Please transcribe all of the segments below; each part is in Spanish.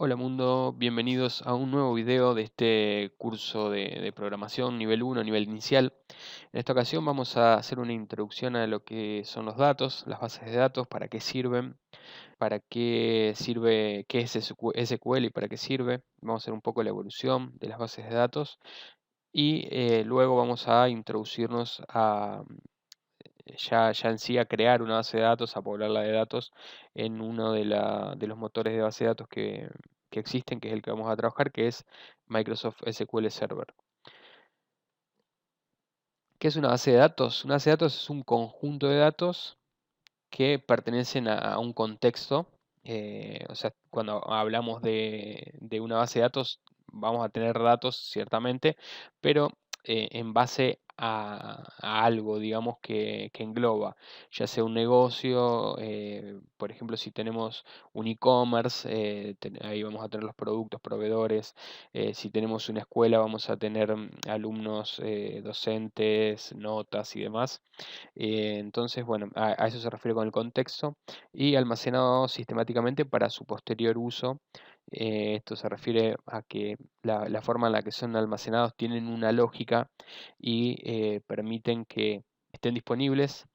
Hola mundo, bienvenidos a un nuevo video de este curso de programación nivel 1, nivel inicial. En esta ocasión vamos a hacer una introducción a lo que son los datos, las bases de datos, para qué sirve, qué es SQL y para qué sirve. Vamos a hacer un poco la evolución de las bases de datos y luego vamos a introducirnos a ya en sí a crear una base de datos, a poblarla de datos en uno de los motores de base de datos que existen, que es el que vamos a trabajar, que es Microsoft SQL Server. ¿Qué es una base de datos? Una base de datos es un conjunto de datos que pertenecen a un contexto. O sea, cuando hablamos de una base de datos, vamos a tener datos, ciertamente, pero en base a algo, digamos, que engloba, ya sea un negocio, por ejemplo, si tenemos un e-commerce, ahí vamos a tener los productos, proveedores. Si tenemos una escuela, vamos a tener alumnos, docentes, notas y demás. Entonces, bueno, a eso se refiere con el contexto y almacenado sistemáticamente para su posterior uso. Esto se refiere a que la forma en la que son almacenados tienen una lógica y permiten que estén disponibles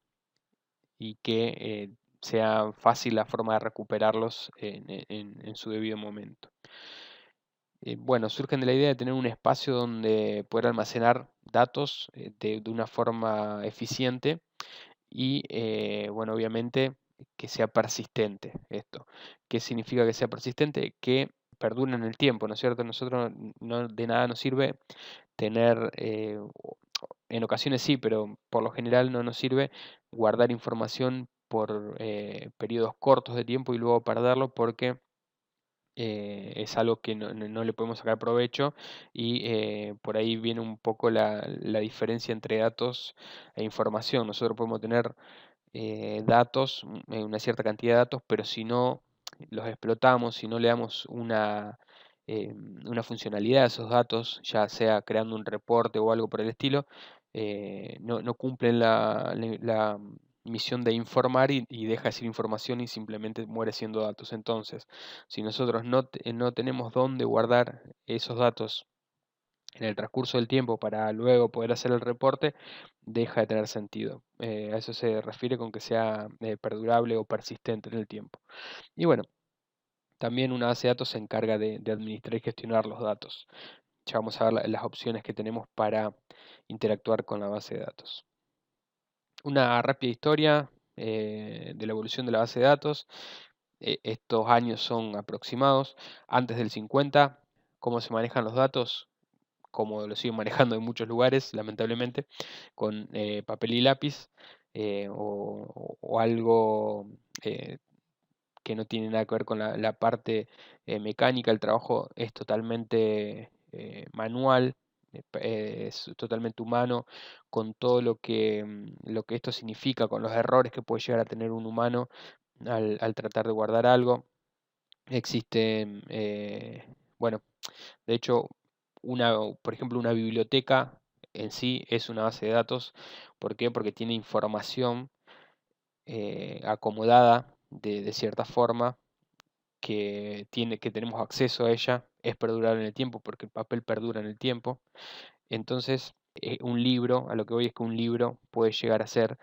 y que sea fácil la forma de recuperarlos en su debido momento. Bueno, surgen de la idea de tener un espacio donde poder almacenar datos de una forma eficiente y bueno, obviamente que sea persistente esto. ¿Qué significa que sea persistente? Que perdure en el tiempo, ¿no es cierto? Nosotros de nada nos sirve tener, en ocasiones sí, pero por lo general no nos sirve guardar información por periodos cortos de tiempo y luego perderlo porque es algo que no le podemos sacar provecho y por ahí viene un poco la diferencia entre datos e información. Nosotros podemos tener datos, una cierta cantidad de datos, pero si no los explotamos, si no le damos una funcionalidad a esos datos, ya sea creando un reporte o algo por el estilo, no cumplen la misión de informar y deja de ser información y simplemente muere siendo datos. Entonces, si nosotros no tenemos dónde guardar esos datos en el transcurso del tiempo para luego poder hacer el reporte, deja de tener sentido. A eso se refiere con que sea perdurable o persistente en el tiempo. Y bueno, también una base de datos se encarga de administrar y gestionar los datos. Ya vamos a ver las opciones que tenemos para interactuar con la base de datos. Una rápida historia de la evolución de la base de datos. Estos años son aproximados. Antes del 50, ¿cómo se manejan los datos? Como lo siguen manejando en muchos lugares, lamentablemente, con papel y lápiz, o algo que no tiene nada que ver con la parte mecánica. El trabajo es totalmente manual, es totalmente humano, con todo lo que esto significa, con los errores que puede llegar a tener un humano al tratar de guardar algo. Existen, bueno, de hecho, por ejemplo, una biblioteca en sí es una base de datos. ¿Por qué? Porque tiene información acomodada de cierta forma que tenemos acceso a ella. Es perdurable en el tiempo porque el papel perdura en el tiempo. Entonces, un libro, a lo que voy es que un libro puede llegar a ser,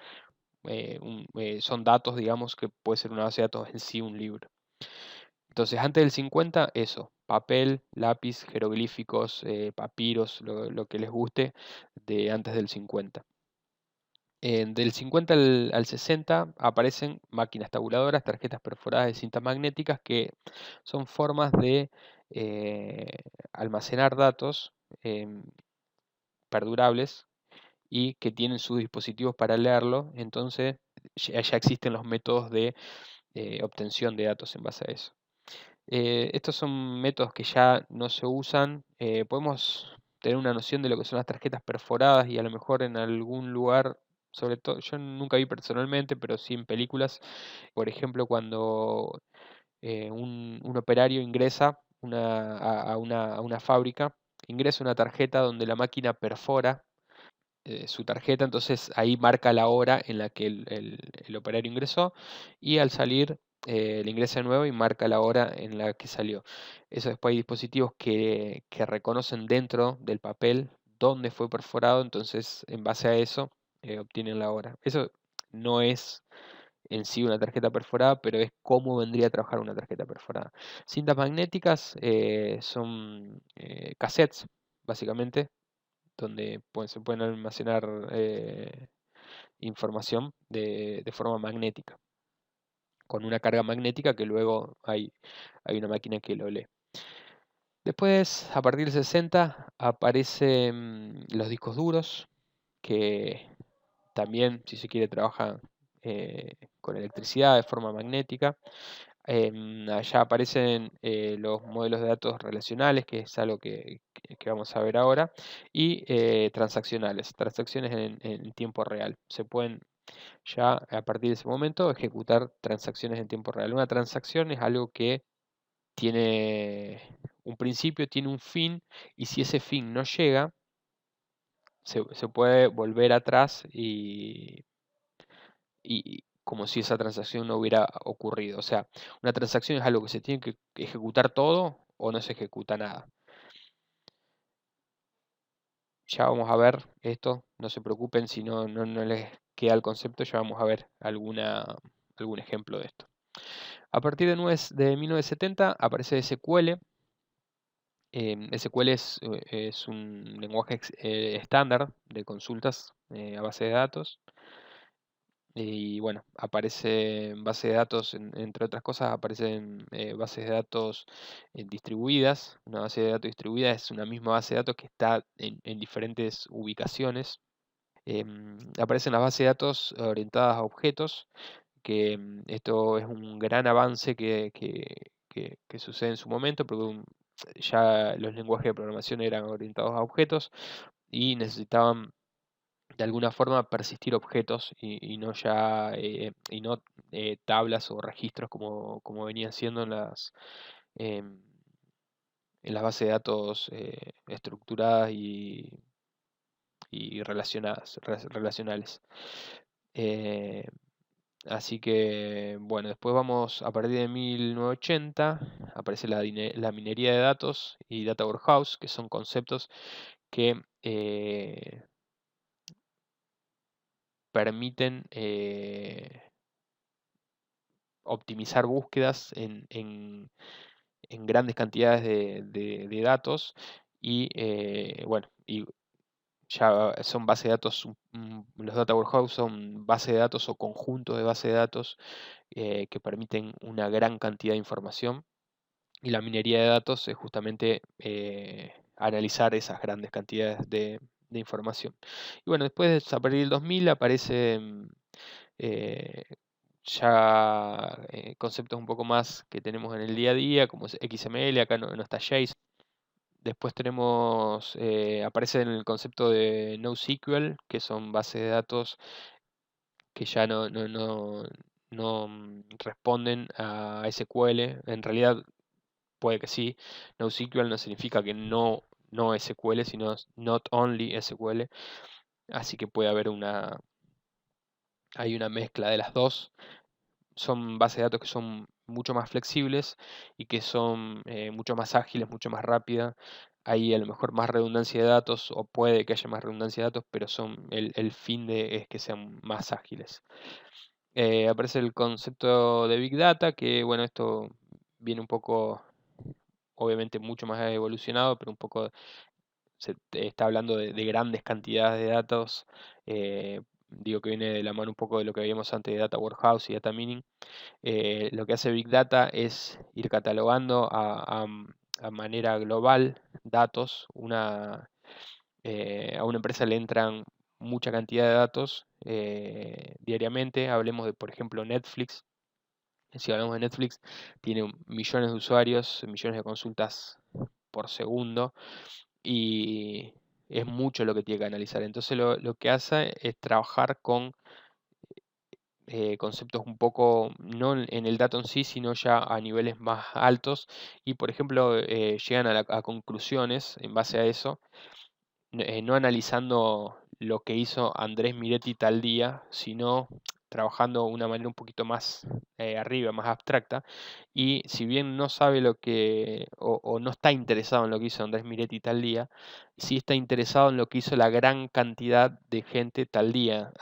son datos, digamos, que puede ser una base de datos en sí un libro. Entonces, antes del 50, eso, papel, lápiz, jeroglíficos, papiros, lo que les guste, de antes del 50. Del 50 al 60 aparecen máquinas tabuladoras, tarjetas perforadas de cintas magnéticas, que son formas de eh, almacenar datos em, perdurables y que tienen sus dispositivos para leerlo. Entonces, ya existen los métodos de obtención de datos en base a eso. Estos son métodos que ya no se usan. Podemos tener una noción de lo que son las tarjetas perforadas y a lo mejor en algún lugar, sobre todo, yo nunca vi personalmente, pero sí en películas, por ejemplo, cuando un operario ingresa a una fábrica, ingresa una tarjeta donde la máquina perfora su tarjeta, entonces ahí marca la hora en la que el operario ingresó y al salir le ingresa de nuevo y marca la hora en la que salió. Eso después hay dispositivos que reconocen dentro del papel dónde fue perforado, entonces en base a eso obtienen la hora. Eso no es en sí una tarjeta perforada, pero es cómo vendría a trabajar una tarjeta perforada. Cintas magnéticas son cassettes, básicamente, donde se pueden almacenar información de forma magnética, con una carga magnética que luego hay una máquina que lo lee. Después, a partir del 60, aparecen los discos duros, que también, si se quiere, trabajan con electricidad de forma magnética. Allá aparecen los modelos de datos relacionales, que es algo que vamos a ver ahora, y transaccionales, transacciones en tiempo real. Se pueden ya a partir de ese momento ejecutar transacciones en tiempo real. Una transacción es algo que tiene un principio, tiene un fin, y si ese fin no llega, se puede volver atrás y como si esa transacción no hubiera ocurrido. O sea, una transacción es algo que se tiene que ejecutar todo o no se ejecuta nada. Ya vamos a ver esto, no se preocupen si no les queda el concepto, ya vamos a ver algún ejemplo de esto. A partir de 1970 aparece SQL. SQL es un lenguaje estándar de consultas a base de datos. Y bueno, aparece en base de datos, entre otras cosas, aparecen bases de datos distribuidas. Una base de datos distribuida es una misma base de datos que está en diferentes ubicaciones. Aparecen las bases de datos orientadas a objetos, que esto es un gran avance que sucede en su momento, porque ya los lenguajes de programación eran orientados a objetos y necesitaban de alguna forma persistir objetos y no ya y no tablas o registros como venían siendo em, en las bases de datos estructuradas y relacionales. Eh, Así que, bueno, después vamos a partir de 1980, aparece la minería de datos y Data Warehouse, que son conceptos que permiten optimizar búsquedas en grandes cantidades de datos y, bueno, y ya son bases de datos, los Data Warehouse son bases de datos o conjuntos de bases de datos que permiten una gran cantidad de información, y la minería de datos es justamente analizar esas grandes cantidades de información. Y bueno, después a partir del 2000 aparecen eh, ya conceptos un poco más que tenemos en el día a día, como es XML. Acá no está JSON. Después tenemos, aparece en el concepto de NoSQL, que son bases de datos que ya no responden a SQL. En realidad puede que sí. NoSQL no significa que no SQL, sino not only SQL. Así que puede haber hay una mezcla de las dos. Son bases de datos que son mucho más flexibles y que son mucho más ágiles, mucho más rápidas. Hay a lo mejor más redundancia de datos, o puede que haya más redundancia de datos, pero el fin es que sean más ágiles. Aparece el concepto de Big Data, que bueno, esto viene un poco, obviamente mucho más evolucionado, pero un poco está hablando de grandes cantidades de datos. Digo que viene de la mano un poco de lo que veíamos antes de Data Warehouse y Data Mining. Lo que hace Big Data es ir catalogando a manera global datos. A una empresa le entran mucha cantidad de datos diariamente. Hablemos de, por ejemplo, Netflix. Si hablamos de Netflix, tiene millones de usuarios, millones de consultas por segundo, y es mucho lo que tiene que analizar. Entonces lo que hace es trabajar con conceptos un poco, no en el dato en sí, sino ya a niveles más altos, y por ejemplo llegan a conclusiones en base a eso, no analizando lo que hizo Andrés Miretti tal día, sino trabajando de una manera un poquito más arriba, más abstracta, y si bien no sabe lo que, o no está interesado en lo que hizo Andrés Miretti tal día, sí está interesado en lo que hizo la gran cantidad de gente tal día.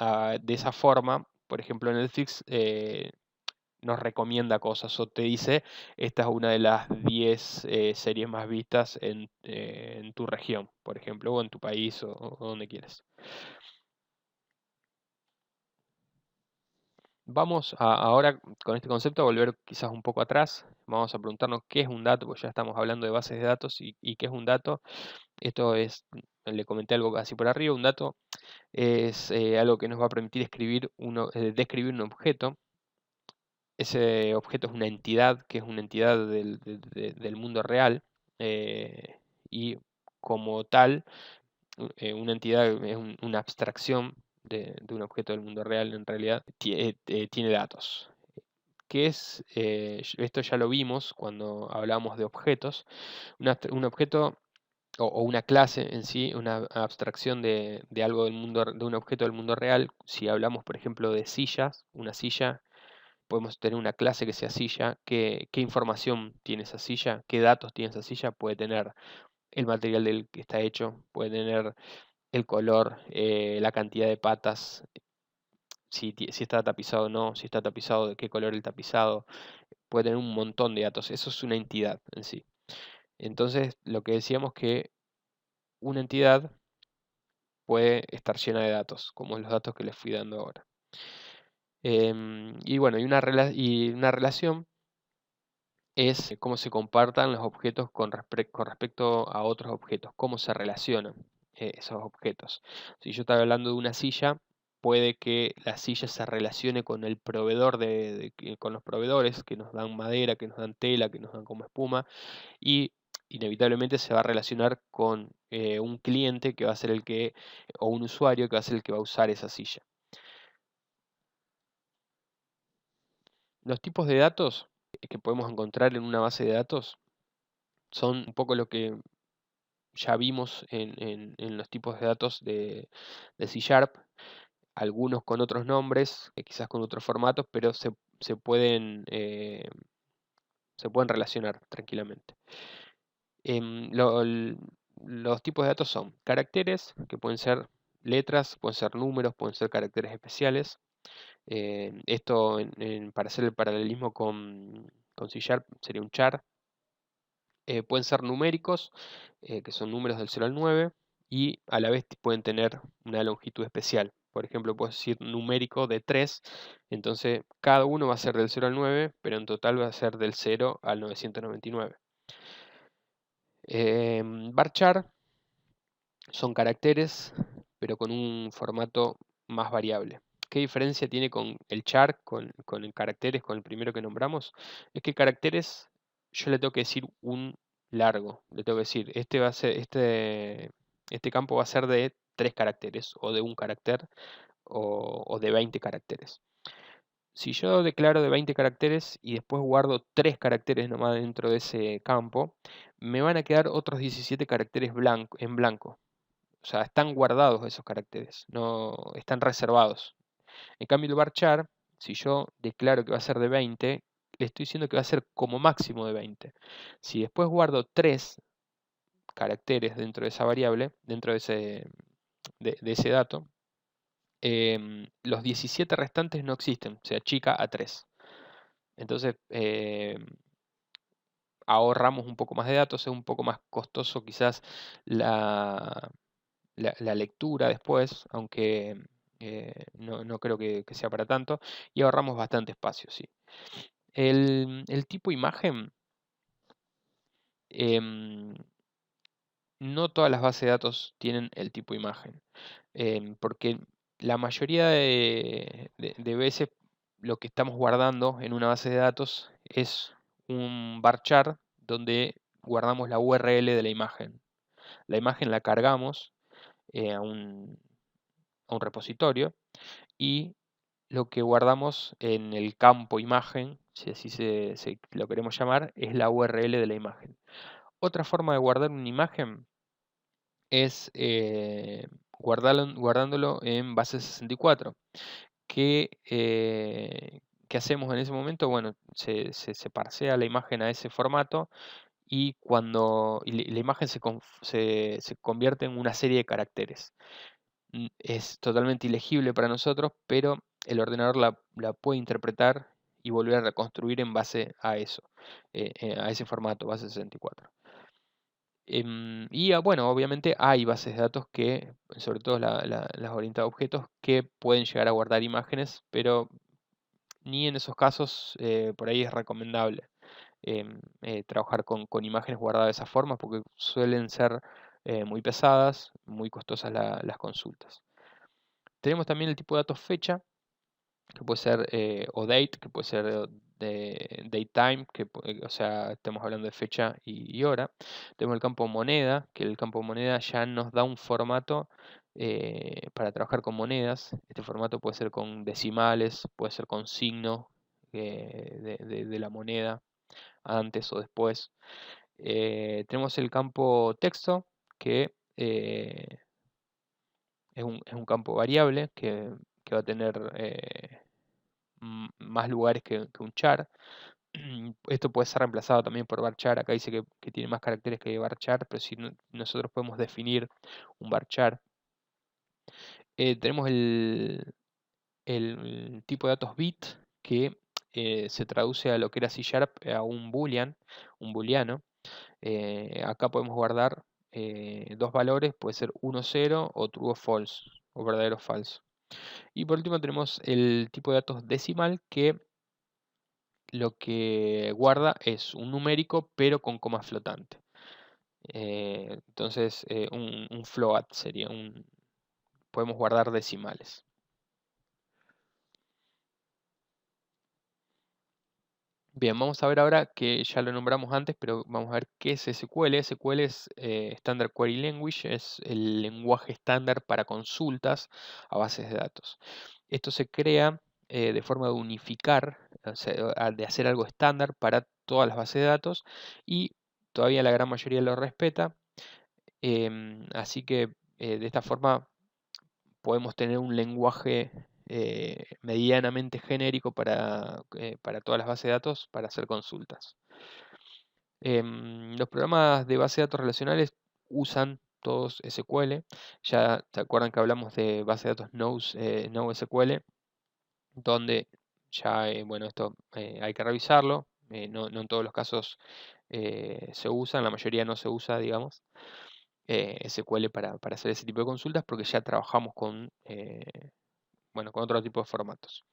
De esa forma, por ejemplo, Netflix nos recomienda cosas o te dice, esta es una de las 10 series más vistas en tu región, por ejemplo, o en tu país o donde quieras. Vamos ahora con este concepto a volver quizás un poco atrás. Vamos a preguntarnos qué es un dato, porque ya estamos hablando de bases de datos y qué es un dato. Esto es, le comenté algo así por arriba, un dato es algo que nos va a permitir describir un objeto. Ese objeto es una entidad, que es una entidad del mundo real, eh, y como tal, una entidad es una abstracción de un objeto del mundo real, en realidad tiene datos. ¿Qué es? Esto ya lo vimos cuando hablábamos de objetos. Un objeto o una clase en sí, una abstracción de algo del mundo, de un objeto del mundo real. Si hablamos, por ejemplo, de sillas, una silla, podemos tener una clase que sea silla. ¿Qué información tiene esa silla? ¿Qué datos tiene esa silla? Puede tener el material del que está hecho, puede tener el color, la cantidad de patas, si está tapizado o no, si está tapizado, de qué color el tapizado, puede tener un montón de datos. Eso es una entidad en sí. Entonces, lo que decíamos que una entidad puede estar llena de datos, como los datos que les fui dando ahora. Y bueno, y una relación es cómo se compartan los objetos con respecto a otros objetos, cómo se relacionan esos objetos. Si yo estaba hablando de una silla, puede que la silla se relacione con el proveedor con los proveedores que nos dan madera, que nos dan tela, que nos dan como espuma, y inevitablemente se va a relacionar con un cliente que va a ser o un usuario que va a ser el que va a usar esa silla. Los tipos de datos que podemos encontrar en una base de datos son un poco lo que ya vimos en los tipos de datos de C Sharp, algunos con otros nombres, quizás con otros formatos, pero se pueden relacionar tranquilamente. Los tipos de datos son caracteres, que pueden ser letras, pueden ser números, pueden ser caracteres especiales. Esto, para hacer el paralelismo con C Sharp, sería un char. Pueden ser numéricos, que son números del 0 al 9, y a la vez pueden tener una longitud especial. Por ejemplo, puedo decir numérico de 3, entonces cada uno va a ser del 0 al 9, pero en total va a ser del 0 al 999. Varchar son caracteres, pero con un formato más variable. ¿Qué diferencia tiene con el char, con el caracteres, con el primero que nombramos? Es que caracteres yo le tengo que decir un largo. Le tengo que decir, este campo va a ser de 3 caracteres, o de un carácter, o de 20 caracteres. Si yo declaro de 20 caracteres y después guardo 3 caracteres nomás dentro de ese campo, me van a quedar otros 17 caracteres en blanco. O sea, están guardados esos caracteres, no están reservados. En cambio, el varchar, si yo declaro que va a ser de 20, le estoy diciendo que va a ser como máximo de 20. Si después guardo 3 caracteres dentro de esa variable, dentro de ese dato, los 17 restantes no existen, se achica a 3. Entonces, ahorramos un poco más de datos, es un poco más costoso quizás la, la lectura después, aunque no creo que sea para tanto, y ahorramos bastante espacio, sí. El tipo imagen, em, no todas las bases de datos tienen el tipo imagen, porque la mayoría de veces lo que estamos guardando en una base de datos es un varchar donde guardamos la URL de la imagen. La imagen la cargamos a un repositorio y lo que guardamos en el campo imagen, si así lo queremos llamar, es la URL de la imagen. Otra forma de guardar una imagen es guardándolo en base 64. ¿qué hacemos en ese momento? Bueno, se parsea la imagen a ese formato y la imagen se convierte en una serie de caracteres. Es totalmente ilegible para nosotros, pero el ordenador la puede interpretar y volver a reconstruir en base a eso, a ese formato, base 64. Bueno, obviamente hay bases de datos que, sobre todo las orientadas a objetos, que pueden llegar a guardar imágenes, pero ni en esos casos por ahí es recomendable trabajar con imágenes guardadas de esa forma porque suelen ser muy pesadas, muy costosas las consultas. Tenemos también el tipo de datos fecha, que puede ser, o date, que puede ser de datetime, o sea, estamos hablando de fecha y hora. Tenemos el campo moneda, que el campo moneda ya nos da un formato para trabajar con monedas. Este formato puede ser con decimales, puede ser con signo de la moneda, antes o después. Tenemos el campo texto, que es un campo variable que va a tener más lugares que un char. Esto puede ser reemplazado también por varchar. Acá dice que tiene más caracteres que varchar, pero si nosotros podemos definir un varchar. Tenemos el tipo de datos bit que se traduce a lo que era C Sharp, a un boolean, un booleano. Acá podemos guardar dos valores, puede ser 1, 0 o true o false, o verdadero o falso. Y por último tenemos el tipo de datos decimal, que lo que guarda es un numérico pero con coma flotante. Entonces un float sería podemos guardar decimales. Bien, vamos a ver ahora que ya lo nombramos antes, pero vamos a ver qué es SQL. SQL es Standard Query Language, es el lenguaje estándar para consultas a bases de datos. Esto se crea de forma de unificar, o sea, de hacer algo estándar para todas las bases de datos, y todavía la gran mayoría lo respeta. Así que de esta forma podemos tener un lenguaje medianamente genérico para todas las bases de datos para hacer consultas. Los programas de base de datos relacionales usan todos SQL. Ya se acuerdan que hablamos de base de datos NoSQL, donde ya, bueno, esto hay que revisarlo. No en todos los casos se usa, en la mayoría no se usa, digamos. SQL para hacer ese tipo de consultas porque ya trabajamos con otro tipo de formatos.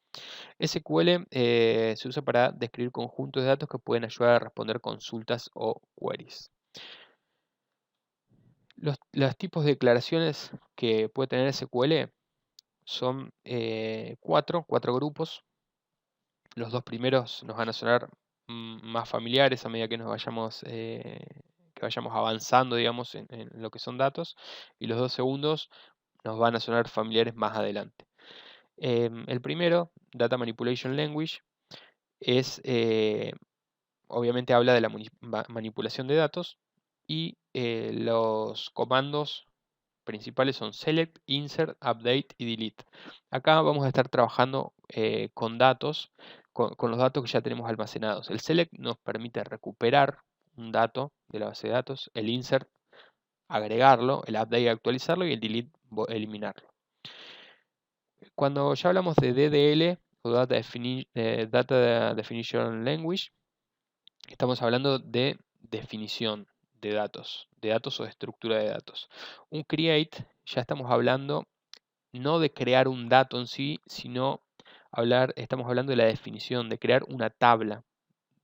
SQL se usa para describir conjuntos de datos que pueden ayudar a responder consultas o queries. Los tipos de declaraciones que puede tener SQL son cuatro grupos. Los dos primeros nos van a sonar más familiares a medida que vayamos avanzando, digamos, en lo que son datos, y los dos segundos nos van a sonar familiares más adelante. El primero, Data Manipulation Language, obviamente habla de la manipulación de datos, y los comandos principales son select, insert, update y delete. Acá vamos a estar trabajando con datos, con los datos que ya tenemos almacenados. El select nos permite recuperar un dato de la base de datos, el insert agregarlo, el update actualizarlo y el delete eliminarlo. Cuando ya hablamos de DDL o Data Definition Language, estamos hablando de definición de datos o de estructura de datos. Un create, ya estamos hablando no de crear un dato en sí, sino estamos hablando de la definición, de crear una tabla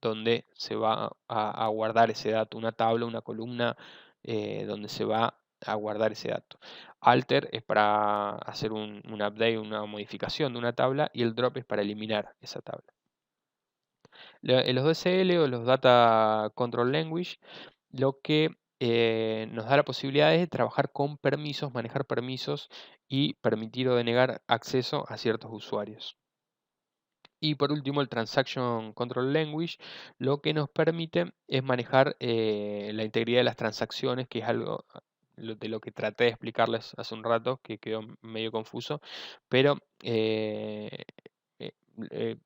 donde se va a guardar ese dato, una tabla, una columna donde se va a guardar ese dato. Alter es para hacer un update, una modificación de una tabla, y el drop es para eliminar esa tabla. Los DSL o los Data Control Language lo que nos da la posibilidad es de trabajar con permisos, manejar permisos y permitir o denegar acceso a ciertos usuarios. Y por último, el Transaction Control Language lo que nos permite es manejar la integridad de las transacciones, que es algo de lo que traté de explicarles hace un rato, que quedó medio confuso, pero eh,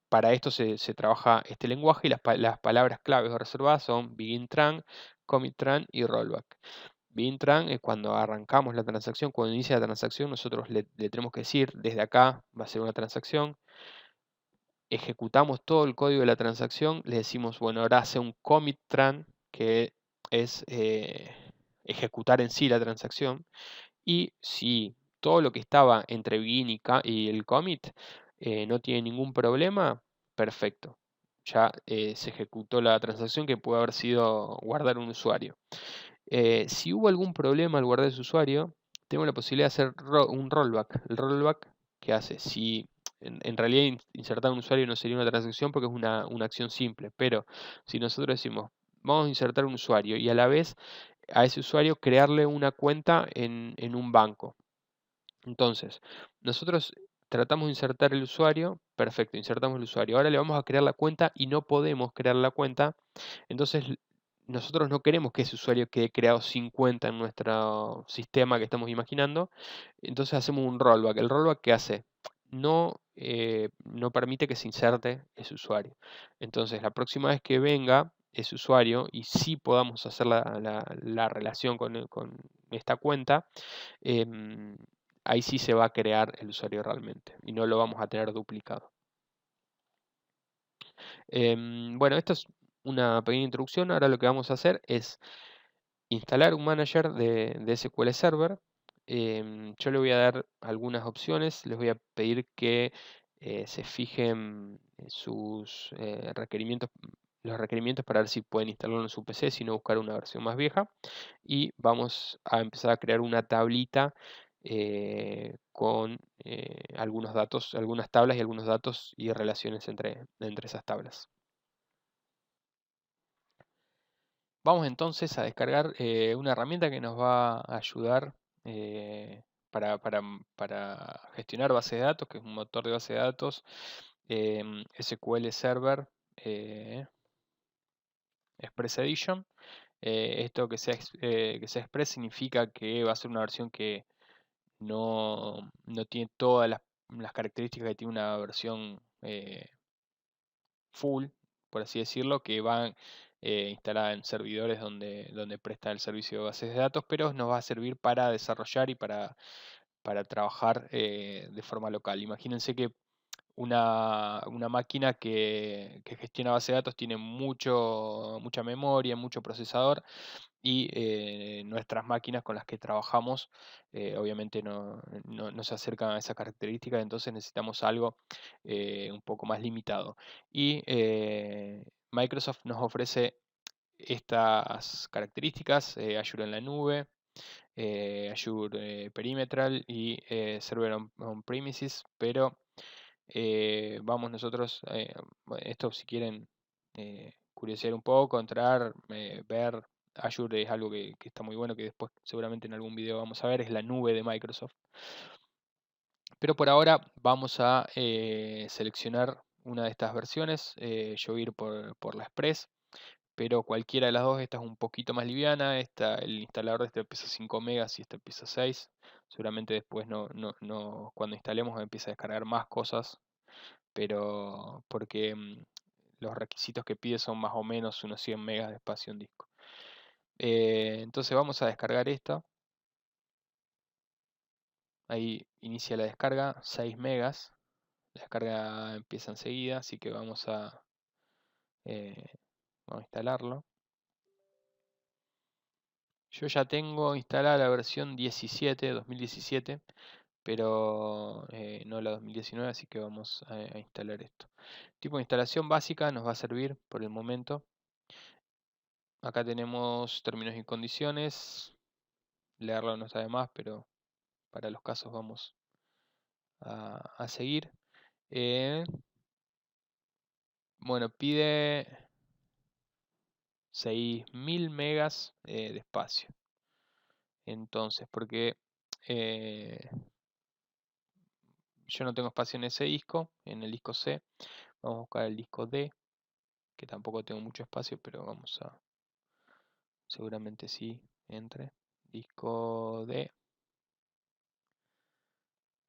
para esto se trabaja este lenguaje y las palabras claves o reservadas son begin tran, commit tran y rollback. Begin tran es cuando arrancamos la transacción, cuando inicia la transacción, nosotros le tenemos que decir, desde acá va a ser una transacción, ejecutamos todo el código de la transacción, le decimos, bueno, ahora hace un commit tran, que es ejecutar en sí la transacción, y si todo lo que estaba entre begin y el commit no tiene ningún problema, perfecto. Ya se ejecutó la transacción, que puede haber sido guardar un usuario. Si hubo algún problema al guardar ese usuario, tengo la posibilidad de hacer un rollback. El rollback, ¿qué hace? Si en realidad insertar un usuario no sería una transacción porque es una acción simple, pero si nosotros decimos, vamos a insertar un usuario y a la vez a ese usuario crearle una cuenta en un banco. Entonces, nosotros tratamos de insertar el usuario, perfecto, insertamos el usuario. Ahora le vamos a crear la cuenta y no podemos crear la cuenta. Entonces, nosotros no queremos que ese usuario quede creado sin cuenta en nuestro sistema que estamos imaginando. Entonces hacemos un rollback. ¿El rollback qué hace? No permite que se inserte ese usuario. Entonces, la próxima vez que venga ese usuario y sí podamos hacer la relación con esta cuenta, em, ahí sí se va a crear el usuario realmente y no lo vamos a tener duplicado. Bueno, esto es una pequeña introducción. Ahora lo que vamos a hacer es instalar un manager de SQL Server. Yo le voy a dar algunas opciones. Les voy a pedir que se fijen sus requerimientos, los requerimientos para ver si pueden instalarlo en su PC, si no buscar una versión más vieja. Y vamos a empezar a crear una tablita con algunos datos, algunas tablas y algunos datos y relaciones entre esas tablas. Vamos entonces a descargar una herramienta que nos va a ayudar para gestionar bases de datos, que es un motor de base de datos, SQL Server Express Edition. Esto que sea Express significa que va a ser una versión que no tiene todas las características que tiene una versión full, por así decirlo, que van instalada en servidores donde presta el servicio de bases de datos, pero nos va a servir para desarrollar y para trabajar de forma local. Imagínense que una máquina que gestiona base de datos tiene mucha memoria, mucho procesador, y nuestras máquinas con las que trabajamos obviamente no se acercan a esa característica, entonces necesitamos algo un poco más limitado. Y Microsoft nos ofrece estas características, Azure en la nube, Azure Perimetral y Server on Premises, pero vamos nosotros, esto si quieren curiosear un poco, entrar, ver, Azure es algo que está muy bueno, que después seguramente en algún video vamos a ver, es la nube de Microsoft. Pero por ahora vamos a seleccionar una de estas versiones, yo voy a ir por la Express, pero cualquiera de las dos, esta es un poquito más liviana, el instalador de este pesa 5 megas y este pesa 6. Seguramente después cuando instalemos empieza a descargar más cosas, pero porque los requisitos que pide son más o menos unos 100 megas de espacio en disco. Entonces vamos a descargar esta. Ahí inicia la descarga, 6 megas. La descarga empieza enseguida, así que eh, vamos a instalarlo. Yo ya tengo instalada la versión 2017, pero no la 2019, así que vamos a instalar esto. Tipo de instalación básica nos va a servir por el momento. Acá tenemos términos y condiciones. Leerlo no está de más, pero para los casos vamos a seguir. Bueno, pide 6000 megas de espacio. Entonces, porque yo no tengo espacio en ese disco, en el disco C, vamos a buscar el disco D, que tampoco tengo mucho espacio, pero seguramente sí entre. disco D.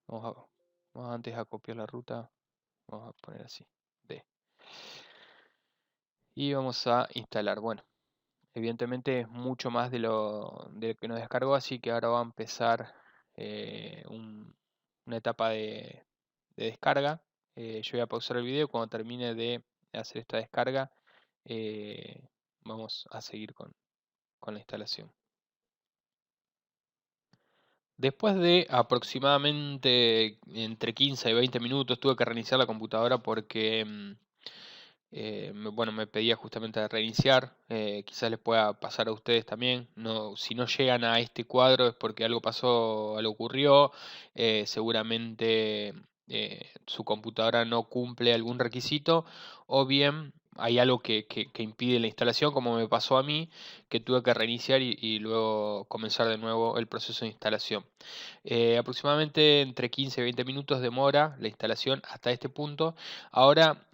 Vamos antes a copiar la ruta. Vamos a poner así, D. Y vamos a instalar. Bueno, evidentemente es mucho más de lo que nos descargó, así que ahora va a empezar una etapa de descarga. Yo voy a pausar el video. Cuando termine de hacer esta descarga, eh, vamos a seguir con la instalación. Después de aproximadamente entre 15 y 20 minutos tuve que reiniciar la computadora porque bueno, me pedía justamente reiniciar. Quizás les pueda pasar a ustedes también. No, si no llegan a este cuadro es porque algo pasó, algo ocurrió. Seguramente su computadora no cumple algún requisito o bien hay algo que impide la instalación, como me pasó a mí, que tuve que reiniciar y luego comenzar de nuevo el proceso de instalación. Aproximadamente entre 15 y 20 minutos demora la instalación hasta este punto. Ahora,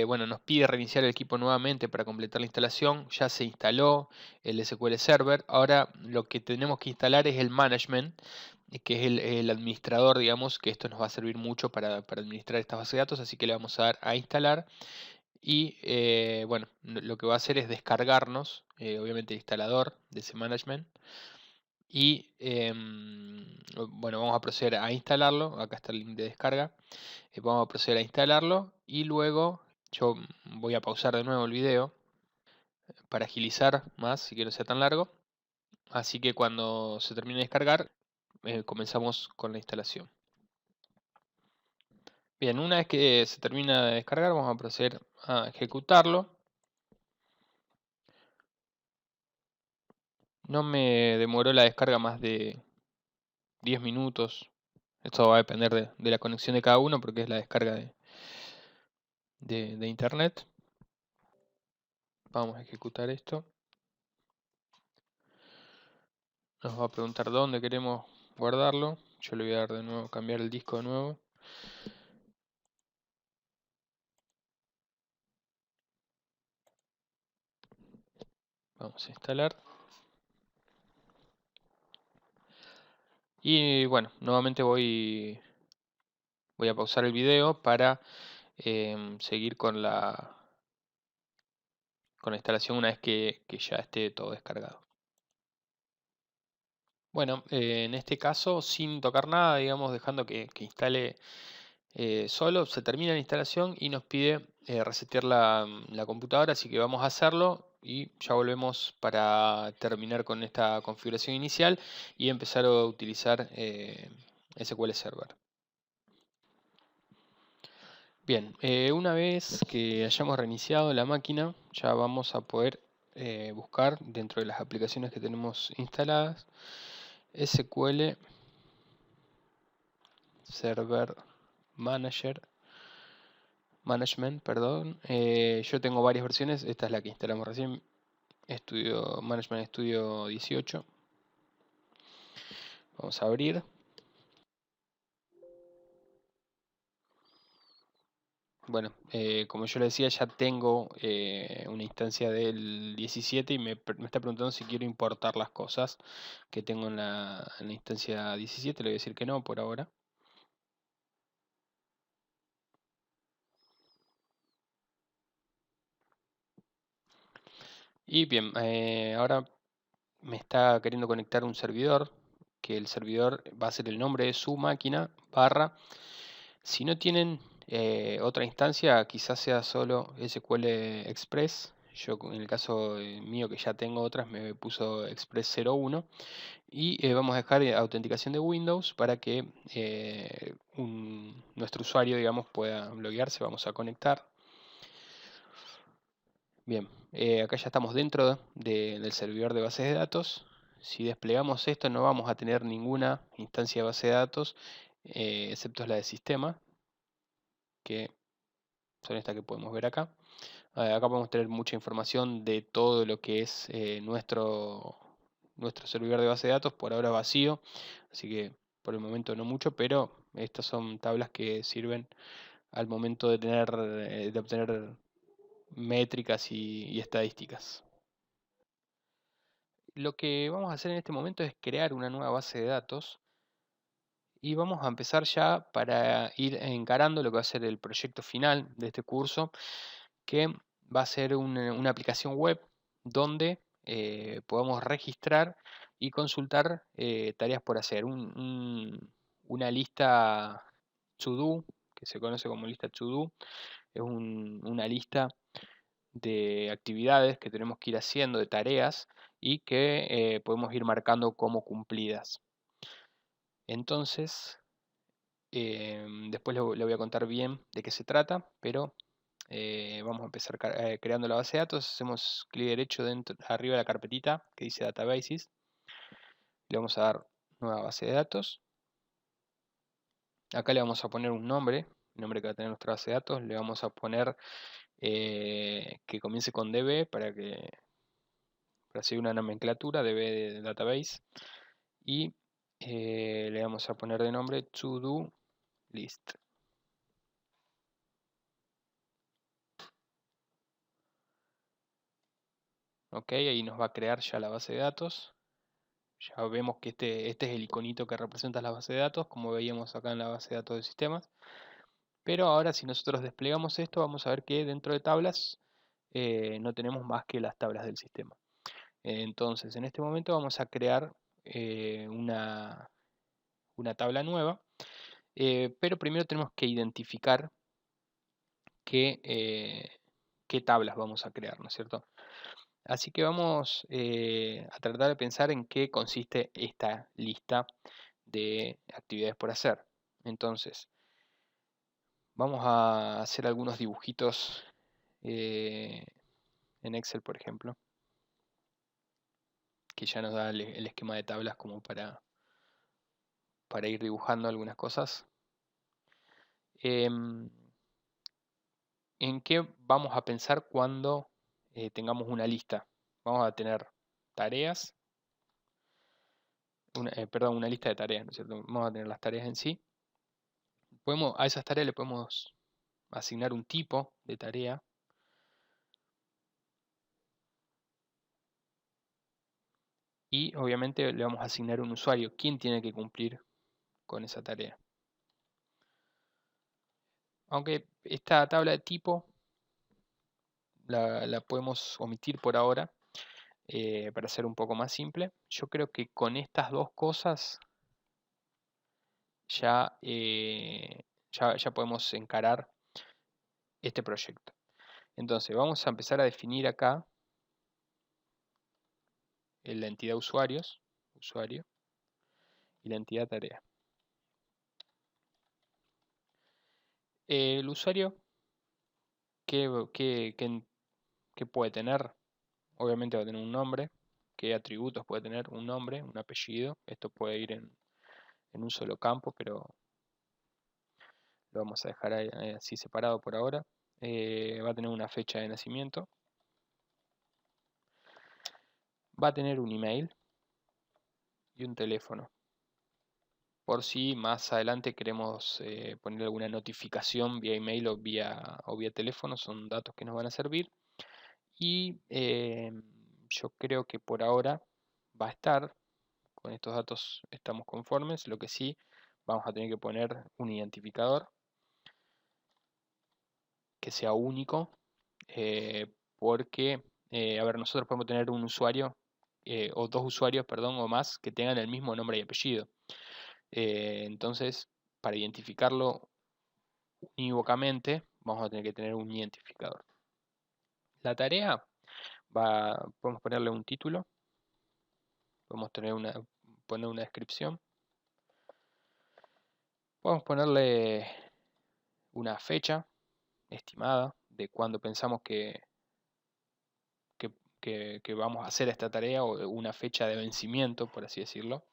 bueno, nos pide reiniciar el equipo nuevamente para completar la instalación. Ya se instaló el SQL Server. Ahora lo que tenemos que instalar es el management, que es el administrador, digamos, que esto nos va a servir mucho para administrar esta base de datos. Así que le vamos a dar a instalar. Y bueno, lo que va a hacer es descargarnos, obviamente, el instalador de ese management. Y bueno, vamos a proceder a instalarlo. Acá está el link de descarga. Vamos a proceder a instalarlo y luego yo voy a pausar de nuevo el video para agilizar más y que no sea tan largo. Así que cuando se termine de descargar, comenzamos con la instalación. Bien, una vez que se termina de descargar, vamos a proceder a ejecutarlo. No me demoró la descarga más de 10 minutos. Esto va a depender de la conexión de cada uno porque es la descarga de internet. Vamos a ejecutar esto. Nos va a preguntar dónde queremos guardarlo. Yo le voy a dar de nuevo, cambiar el disco de nuevo. Vamos a instalar. Y bueno, nuevamente voy a pausar el video para seguir con la instalación una vez que ya esté todo descargado. Bueno, en este caso, sin tocar nada, digamos, dejando que instale solo, se termina la instalación y nos pide resetear la computadora, así que vamos a hacerlo y ya volvemos para terminar con esta configuración inicial y empezar a utilizar SQL Server. Bien, una vez que hayamos reiniciado la máquina, ya vamos a poder buscar dentro de las aplicaciones que tenemos instaladas SQL Server Management, perdón. Yo tengo varias versiones, esta es la que instalamos recién, Management Studio 18. Vamos a abrir. Bueno, como yo le decía, ya tengo una instancia del 17 y me está preguntando si quiero importar las cosas que tengo en la instancia 17. Le voy a decir que no por ahora. Y bien, ahora me está queriendo conectar un servidor, que el servidor va a ser el nombre de su máquina, barra. Si no tienen otra instancia, quizás sea solo SQL Express. Yo en el caso mío que ya tengo otras me puso Express 01 y vamos a dejar autenticación de Windows para que nuestro usuario, digamos, pueda loguearse. Vamos a conectar. Bien, acá ya estamos dentro del servidor de bases de datos. Si desplegamos esto no vamos a tener ninguna instancia de base de datos, excepto la de sistema, que son estas que podemos ver acá. Acá podemos tener mucha información de todo lo que es nuestro servidor de base de datos, por ahora vacío, así que por el momento no mucho, pero estas son tablas que sirven al momento de obtener métricas y estadísticas. lo que vamos a hacer en este momento es crear una nueva base de datos y vamos a empezar ya para ir encarando lo que va a ser el proyecto final de este curso, que va a ser una aplicación web donde podamos registrar y consultar tareas por hacer. Una lista to-do, que se conoce como lista to-do, es una lista de actividades que tenemos que ir haciendo, de tareas, y que podemos ir marcando como cumplidas. Entonces, después le voy a contar bien de qué se trata, pero vamos a empezar creando la base de datos. Hacemos clic derecho arriba de la carpetita que dice Databases. Le vamos a dar nueva base de datos. Acá le vamos a poner un nombre, el nombre que va a tener nuestra base de datos. Le vamos a poner que comience con DB para seguir una nomenclatura, DB de database. Y le vamos a poner de nombre to-do list. Ok, ahí nos va a crear ya la base de datos. Ya vemos que este es el iconito que representa la base de datos, como veíamos acá en la base de datos de sistemas. Pero ahora si nosotros desplegamos esto, vamos a ver que dentro de tablas no tenemos más que las tablas del sistema. Entonces, en este momento vamos a crear una tabla nueva, pero primero tenemos que identificar qué tablas vamos a crear, ¿no es cierto? Así que vamos a tratar de pensar en qué consiste esta lista de actividades por hacer. Entonces, vamos a hacer algunos dibujitos en Excel, por ejemplo, que ya nos da el esquema de tablas como para ir dibujando algunas cosas. Em, ¿En qué vamos a pensar cuando tengamos una lista? Vamos a tener tareas, perdón, una lista de tareas, ¿no es cierto? Vamos a tener las tareas en sí. A esas tareas le podemos asignar un tipo de tarea. Y obviamente le vamos a asignar un usuario. ¿Quién tiene que cumplir con esa tarea? Aunque esta tabla de tipo la podemos omitir por ahora para ser un poco más simple. Yo creo que con estas dos cosas ya, ya podemos encarar este proyecto. Entonces vamos a empezar a definir acá en la entidad usuarios, usuario, y la entidad tarea. El usuario, ¿qué puede tener? Obviamente va a tener un nombre. ¿Qué atributos puede tener? Un nombre, un apellido. Esto puede ir en un solo campo, pero lo vamos a dejar así separado por ahora. Va a tener una fecha de nacimiento. Va a tener un email y un teléfono. Por si más adelante queremos poner alguna notificación vía email o vía teléfono, son datos que nos van a servir. Y yo creo que por ahora va a estar. Con estos datos estamos conformes. Lo que sí, vamos a tener que poner un identificador que sea único, porque, a ver, nosotros podemos tener un usuario, o dos usuarios, perdón, o más, que tengan el mismo nombre y apellido. Entonces, para identificarlo unívocamente, vamos a tener que tener un identificador. La tarea, podemos ponerle un título, podemos poner una descripción, podemos ponerle una fecha estimada de cuándo pensamos que vamos a hacer esta tarea o una fecha de vencimiento, por así decirlo.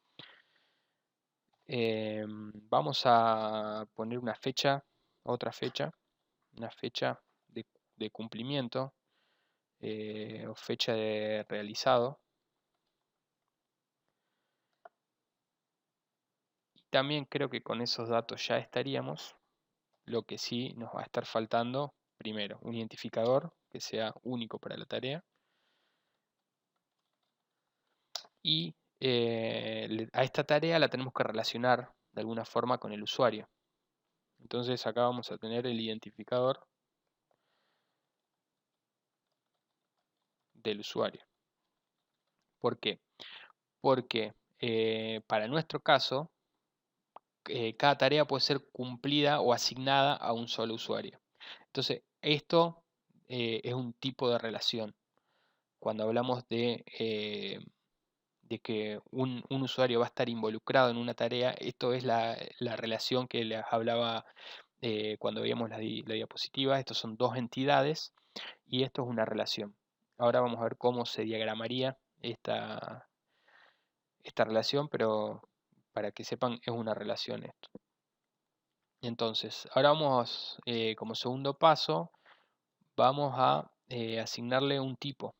Vamos a poner una fecha, otra fecha, una fecha de cumplimiento o fecha de realizado. Y también creo que con esos datos ya estaríamos. Lo que sí nos va a estar faltando, primero, un identificador que sea único para la tarea. y a esta tarea la tenemos que relacionar de alguna forma con el usuario. Entonces acá vamos a tener el identificador del usuario. ¿Por qué? Porque para nuestro caso, cada tarea puede ser cumplida o asignada a un solo usuario. Entonces, esto es un tipo de relación. Cuando hablamos de que un usuario va a estar involucrado en una tarea, esto es la relación que les hablaba cuando veíamos la diapositiva. Estos son dos entidades y esto es una relación. Ahora vamos a ver cómo se diagramaría esta relación, pero para que sepan es una relación esto. Entonces, ahora vamos, como segundo paso, vamos a asignarle un tipo.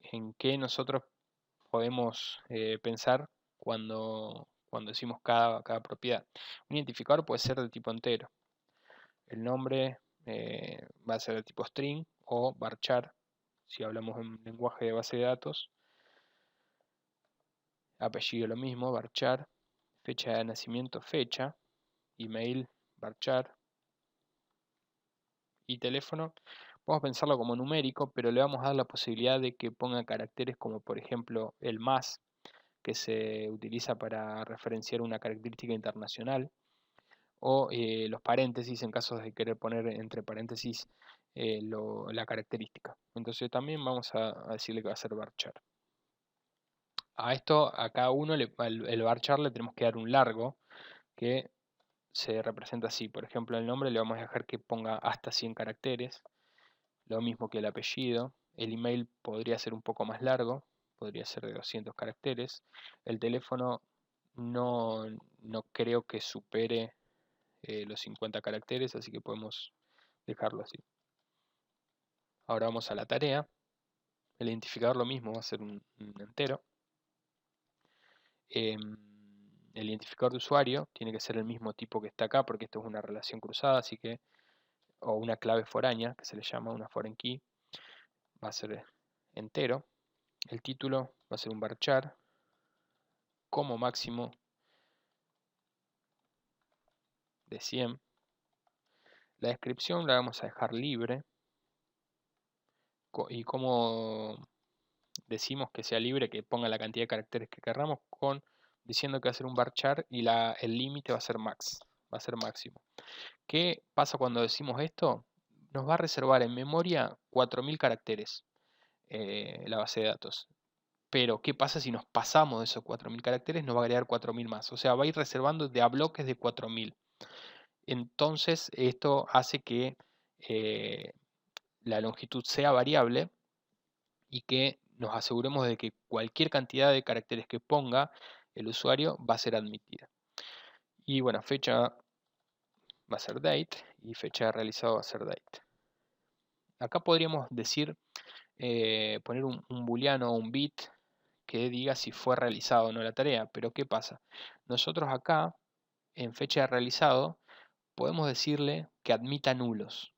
¿En qué nosotros podemos pensar cuando decimos cada propiedad? Un identificador puede ser de tipo entero. El nombre va a ser de tipo string o varchar, si hablamos en lenguaje de base de datos. Apellido lo mismo, varchar. Fecha de nacimiento, fecha. Email, varchar. Y teléfono, podemos pensarlo como numérico, pero le vamos a dar la posibilidad de que ponga caracteres como por ejemplo el más, que se utiliza para referenciar una característica internacional, o los paréntesis en caso de querer poner entre paréntesis la característica. Entonces también vamos a decirle que va a ser varchar. A esto, a cada uno, el varchar le tenemos que dar un largo, que se representa así. Por ejemplo, el nombre le vamos a dejar que ponga hasta 100 caracteres. Lo mismo que el apellido. El email podría ser un poco más largo, podría ser de 200 caracteres. El teléfono no creo que supere los 50 caracteres, así que podemos dejarlo así. Ahora vamos a la tarea. El identificador lo mismo, va a ser un entero. El identificador de usuario tiene que ser el mismo tipo que está acá, porque esto es una relación cruzada, así que, o una clave foránea, que se le llama una foreign key, va a ser entero. El título va a ser un varchar, como máximo de 100. La descripción la vamos a dejar libre. Y como decimos que sea libre, que ponga la cantidad de caracteres que queramos, diciendo que va a ser un varchar y el límite va a ser max, va a ser máximo. ¿Qué pasa cuando decimos esto? Nos va a reservar en memoria 4000 caracteres la base de datos. Pero, ¿qué pasa si nos pasamos de esos 4000 caracteres? Nos va a agregar 4000 más. O sea, va a ir reservando de a bloques de 4000. Entonces, esto hace que la longitud sea variable y que nos aseguremos de que cualquier cantidad de caracteres que ponga el usuario va a ser admitida. Y bueno, fecha va a ser date y fecha de realizado va a ser date. Acá podríamos decir, poner un booleano o un bit que diga si fue realizado o no la tarea, pero ¿qué pasa? Nosotros acá, en fecha de realizado, podemos decirle que admita nulos,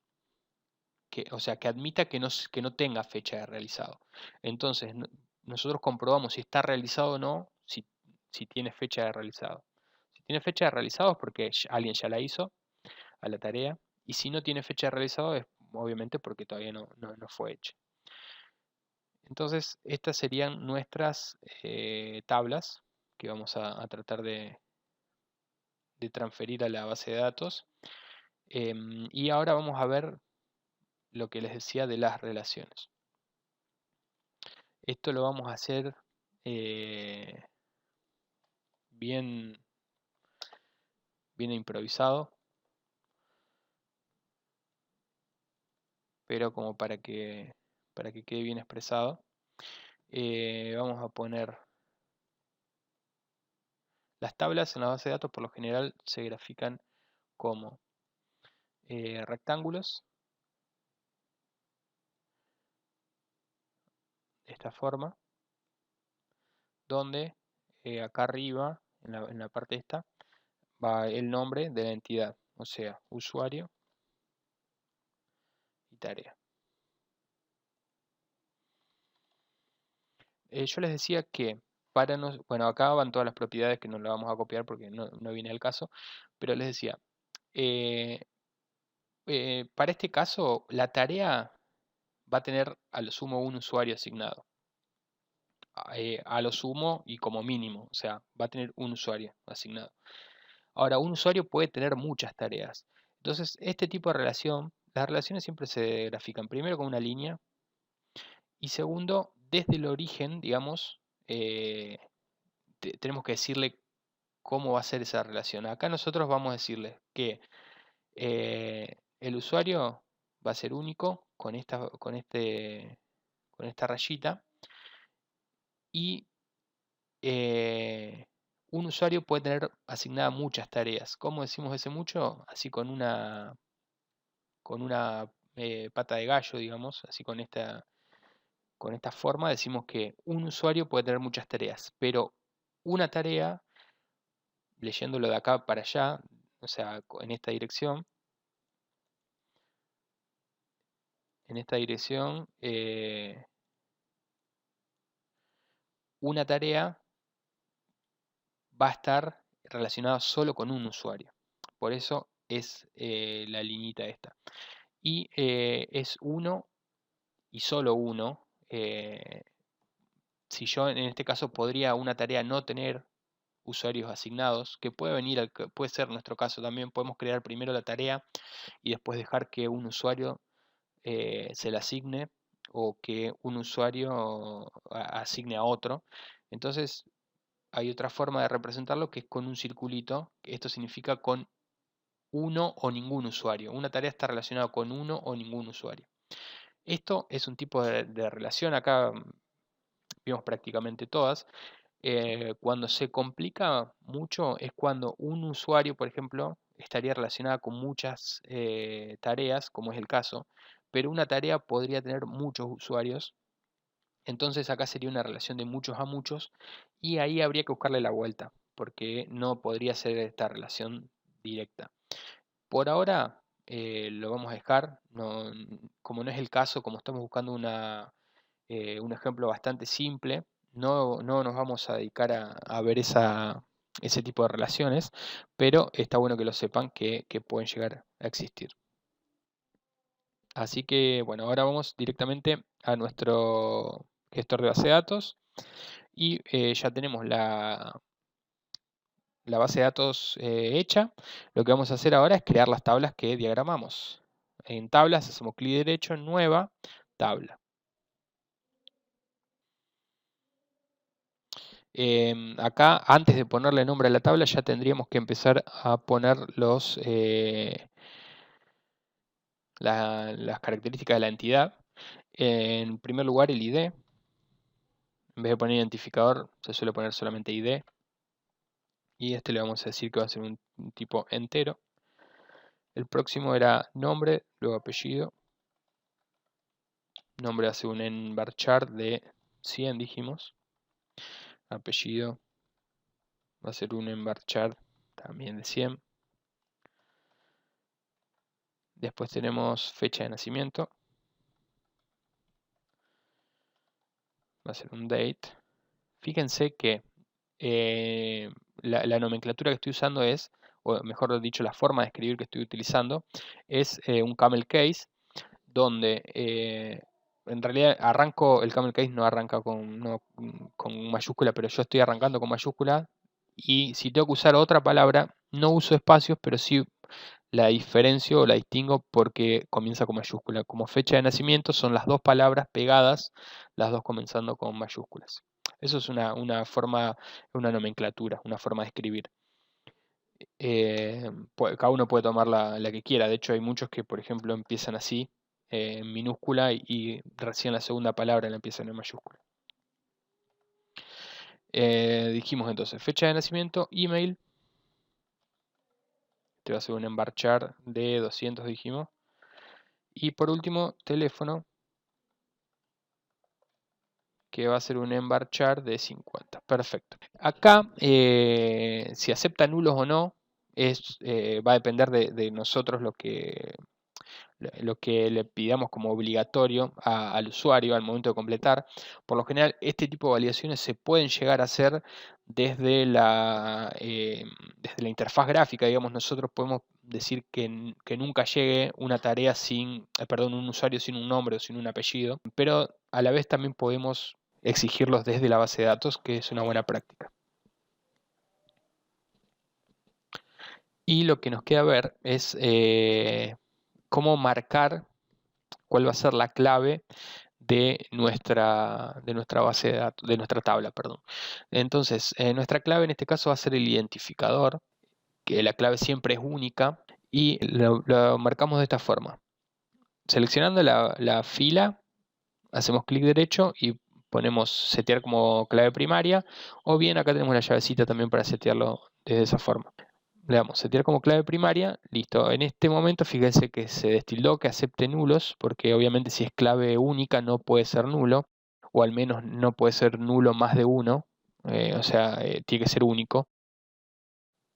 o sea, que admita que no tenga fecha de realizado. Entonces, nosotros comprobamos si está realizado o no, si tiene fecha de realizado. Si tiene fecha de realizado es porque alguien ya la hizo a la tarea, y si no tiene fecha de realizado es obviamente porque todavía no fue hecha. Entonces, estas serían nuestras tablas que vamos a tratar de transferir a la base de datos. Y ahora vamos a ver lo que les decía de las relaciones. Esto lo vamos a hacer bien, bien improvisado, pero como para que quede bien expresado. Vamos a poner las tablas en la base de datos. Por lo general se grafican como rectángulos, de esta forma, donde acá arriba, en la parte esta, va el nombre de la entidad, o sea, usuario y tarea. Yo les decía que bueno, acá van todas las propiedades que no las vamos a copiar porque no viene al caso, pero les decía, eh, para este caso la tarea va a tener a lo sumo un usuario asignado, a lo sumo y como mínimo, o sea, va a tener un usuario asignado. Ahora, un usuario puede tener muchas tareas. Entonces, este tipo de relación, las relaciones siempre se grafican primero con una línea y segundo, desde el origen, digamos, eh, tenemos que decirle cómo va a ser esa relación. Acá nosotros vamos a decirle que el usuario va a ser único con esta rayita y un usuario puede tener asignadas muchas tareas. ¿Cómo decimos ese mucho? Así con una pata de gallo, digamos, así con esta forma decimos que un usuario puede tener muchas tareas, pero una tarea, leyéndolo de acá para allá, o sea, en esta dirección, una tarea va a estar relacionada solo con un usuario. Por eso es la liñita esta. Y es uno y solo uno. Si yo en este caso podría una tarea no tener usuarios asignados, que puede ser nuestro caso también, podemos crear primero la tarea y después dejar que un usuario se la asigne o que un usuario asigne a otro. Entonces hay otra forma de representarlo que es con un circulito. Esto significa con uno o ningún usuario. Una tarea está relacionada con uno o ningún usuario. Esto es un tipo de relación. Acá vimos prácticamente todas. Cuando se complica mucho es cuando un usuario, por ejemplo, estaría relacionada con muchas tareas, como es el caso, pero una tarea podría tener muchos usuarios. Entonces acá sería una relación de muchos a muchos y ahí habría que buscarle la vuelta, porque no podría ser esta relación directa. Por ahora lo vamos a dejar, como no es el caso, como estamos buscando un ejemplo bastante simple, no nos vamos a dedicar a ver ese tipo de relaciones, pero está bueno que lo sepan que pueden llegar a existir. Así que bueno, ahora vamos directamente a nuestro gestor de base de datos y ya tenemos la base de datos hecha. Lo que vamos a hacer ahora es crear las tablas que diagramamos. En tablas hacemos clic derecho en nueva tabla. Acá, antes de ponerle nombre a la tabla, ya tendríamos que empezar a poner las características de la entidad. En primer lugar, el ID. En vez de poner identificador, se suele poner solamente ID. Y este le vamos a decir que va a ser un tipo entero. El próximo era nombre, luego apellido. Nombre hace un envarchar de 100, dijimos. Apellido va a ser un envarchar también de 100. Después tenemos fecha de nacimiento. Va a ser un date. Fíjense que la nomenclatura que estoy usando es, o mejor dicho, la forma de escribir que estoy utilizando, es un camel case, donde en realidad el camel case no arranca con mayúscula, pero yo estoy arrancando con mayúscula, y si tengo que usar otra palabra, no uso espacios, pero sí la diferencio o la distingo porque comienza con mayúscula. Como fecha de nacimiento son las dos palabras pegadas, las dos comenzando con mayúsculas. Eso es una forma, una nomenclatura, una forma de escribir. Cada uno puede tomar la que quiera. De hecho, hay muchos que, por ejemplo, empiezan así, en minúscula, y recién la segunda palabra la empiezan en mayúscula. Dijimos entonces fecha de nacimiento, email. Este va a ser un envarchar de 200, dijimos. Y por último, teléfono, que va a ser un envarchar de 50. Perfecto. Acá, si acepta nulos o no, va a depender de nosotros lo que lo que le pidamos como obligatorio al usuario al momento de completar. Por lo general, este tipo de validaciones se pueden llegar a hacer desde la interfaz gráfica. Digamos, nosotros podemos decir que nunca llegue una tarea sin, perdón, un usuario sin un nombre o sin un apellido, pero a la vez también podemos exigirlos desde la base de datos, que es una buena práctica. Y lo que nos queda ver es cómo marcar cuál va a ser la clave de nuestra base de datos, de nuestra tabla, perdón. Entonces, nuestra clave en este caso va a ser el identificador, que la clave siempre es única, y lo marcamos de esta forma. Seleccionando la fila, hacemos clic derecho y ponemos setear como clave primaria, o bien acá tenemos la llavecita también para setearlo de esa forma. Le damos setear como clave primaria, listo. En este momento fíjense que se destildó que acepte nulos, porque obviamente si es clave única no puede ser nulo, o al menos no puede ser nulo más de uno, o sea, tiene que ser único.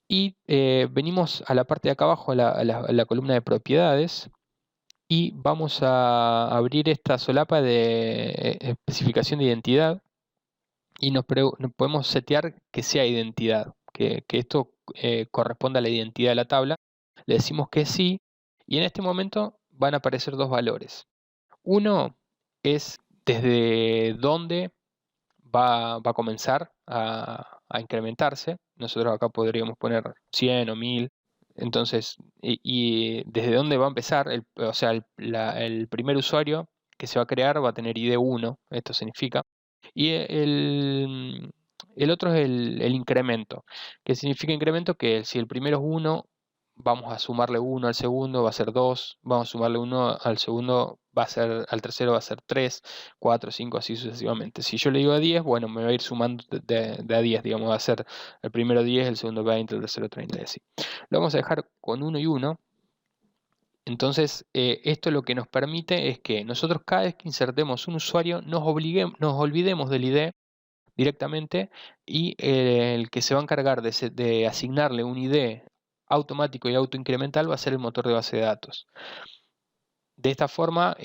Y venimos a la parte de acá abajo, a la columna de propiedades, y vamos a abrir esta solapa de especificación de identidad, y nos podemos setear que sea identidad, que esto corresponda a la identidad de la tabla. Le decimos que sí, y en este momento van a aparecer dos valores. Uno es desde dónde va a comenzar a incrementarse. Nosotros acá podríamos poner 100 o 1000. Entonces, y desde dónde va a empezar, o sea, el primer usuario que se va a crear va a tener ID 1, esto significa. Y el otro es el incremento. ¿Qué significa incremento? Que si el primero es 1, vamos a sumarle 1 al segundo, va a ser 2, vamos a sumarle 1 al segundo, al tercero va a ser 3, 4, 5, así sucesivamente. Si yo le digo a 10, bueno, me va a ir sumando de a 10, digamos, va a ser el primero 10, el segundo 20, el tercero 30 y así. Lo vamos a dejar con 1 y 1. Entonces, esto lo que nos permite es que nosotros cada vez que insertemos un usuario nos olvidemos del ID directamente, y el que se va a encargar de asignarle un ID automático y autoincremental va a ser el motor de base de datos. De esta forma,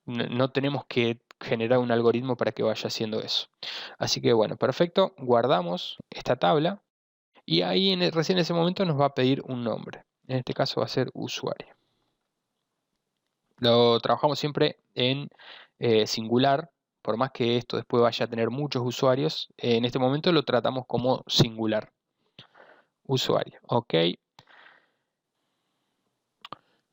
no tenemos que generar un algoritmo para que vaya haciendo eso. Así que bueno, perfecto, guardamos esta tabla y ahí recién en ese momento nos va a pedir un nombre. En este caso va a ser usuario. Lo trabajamos siempre en singular, por más que esto después vaya a tener muchos usuarios. En este momento lo tratamos como singular. Usuario, ok.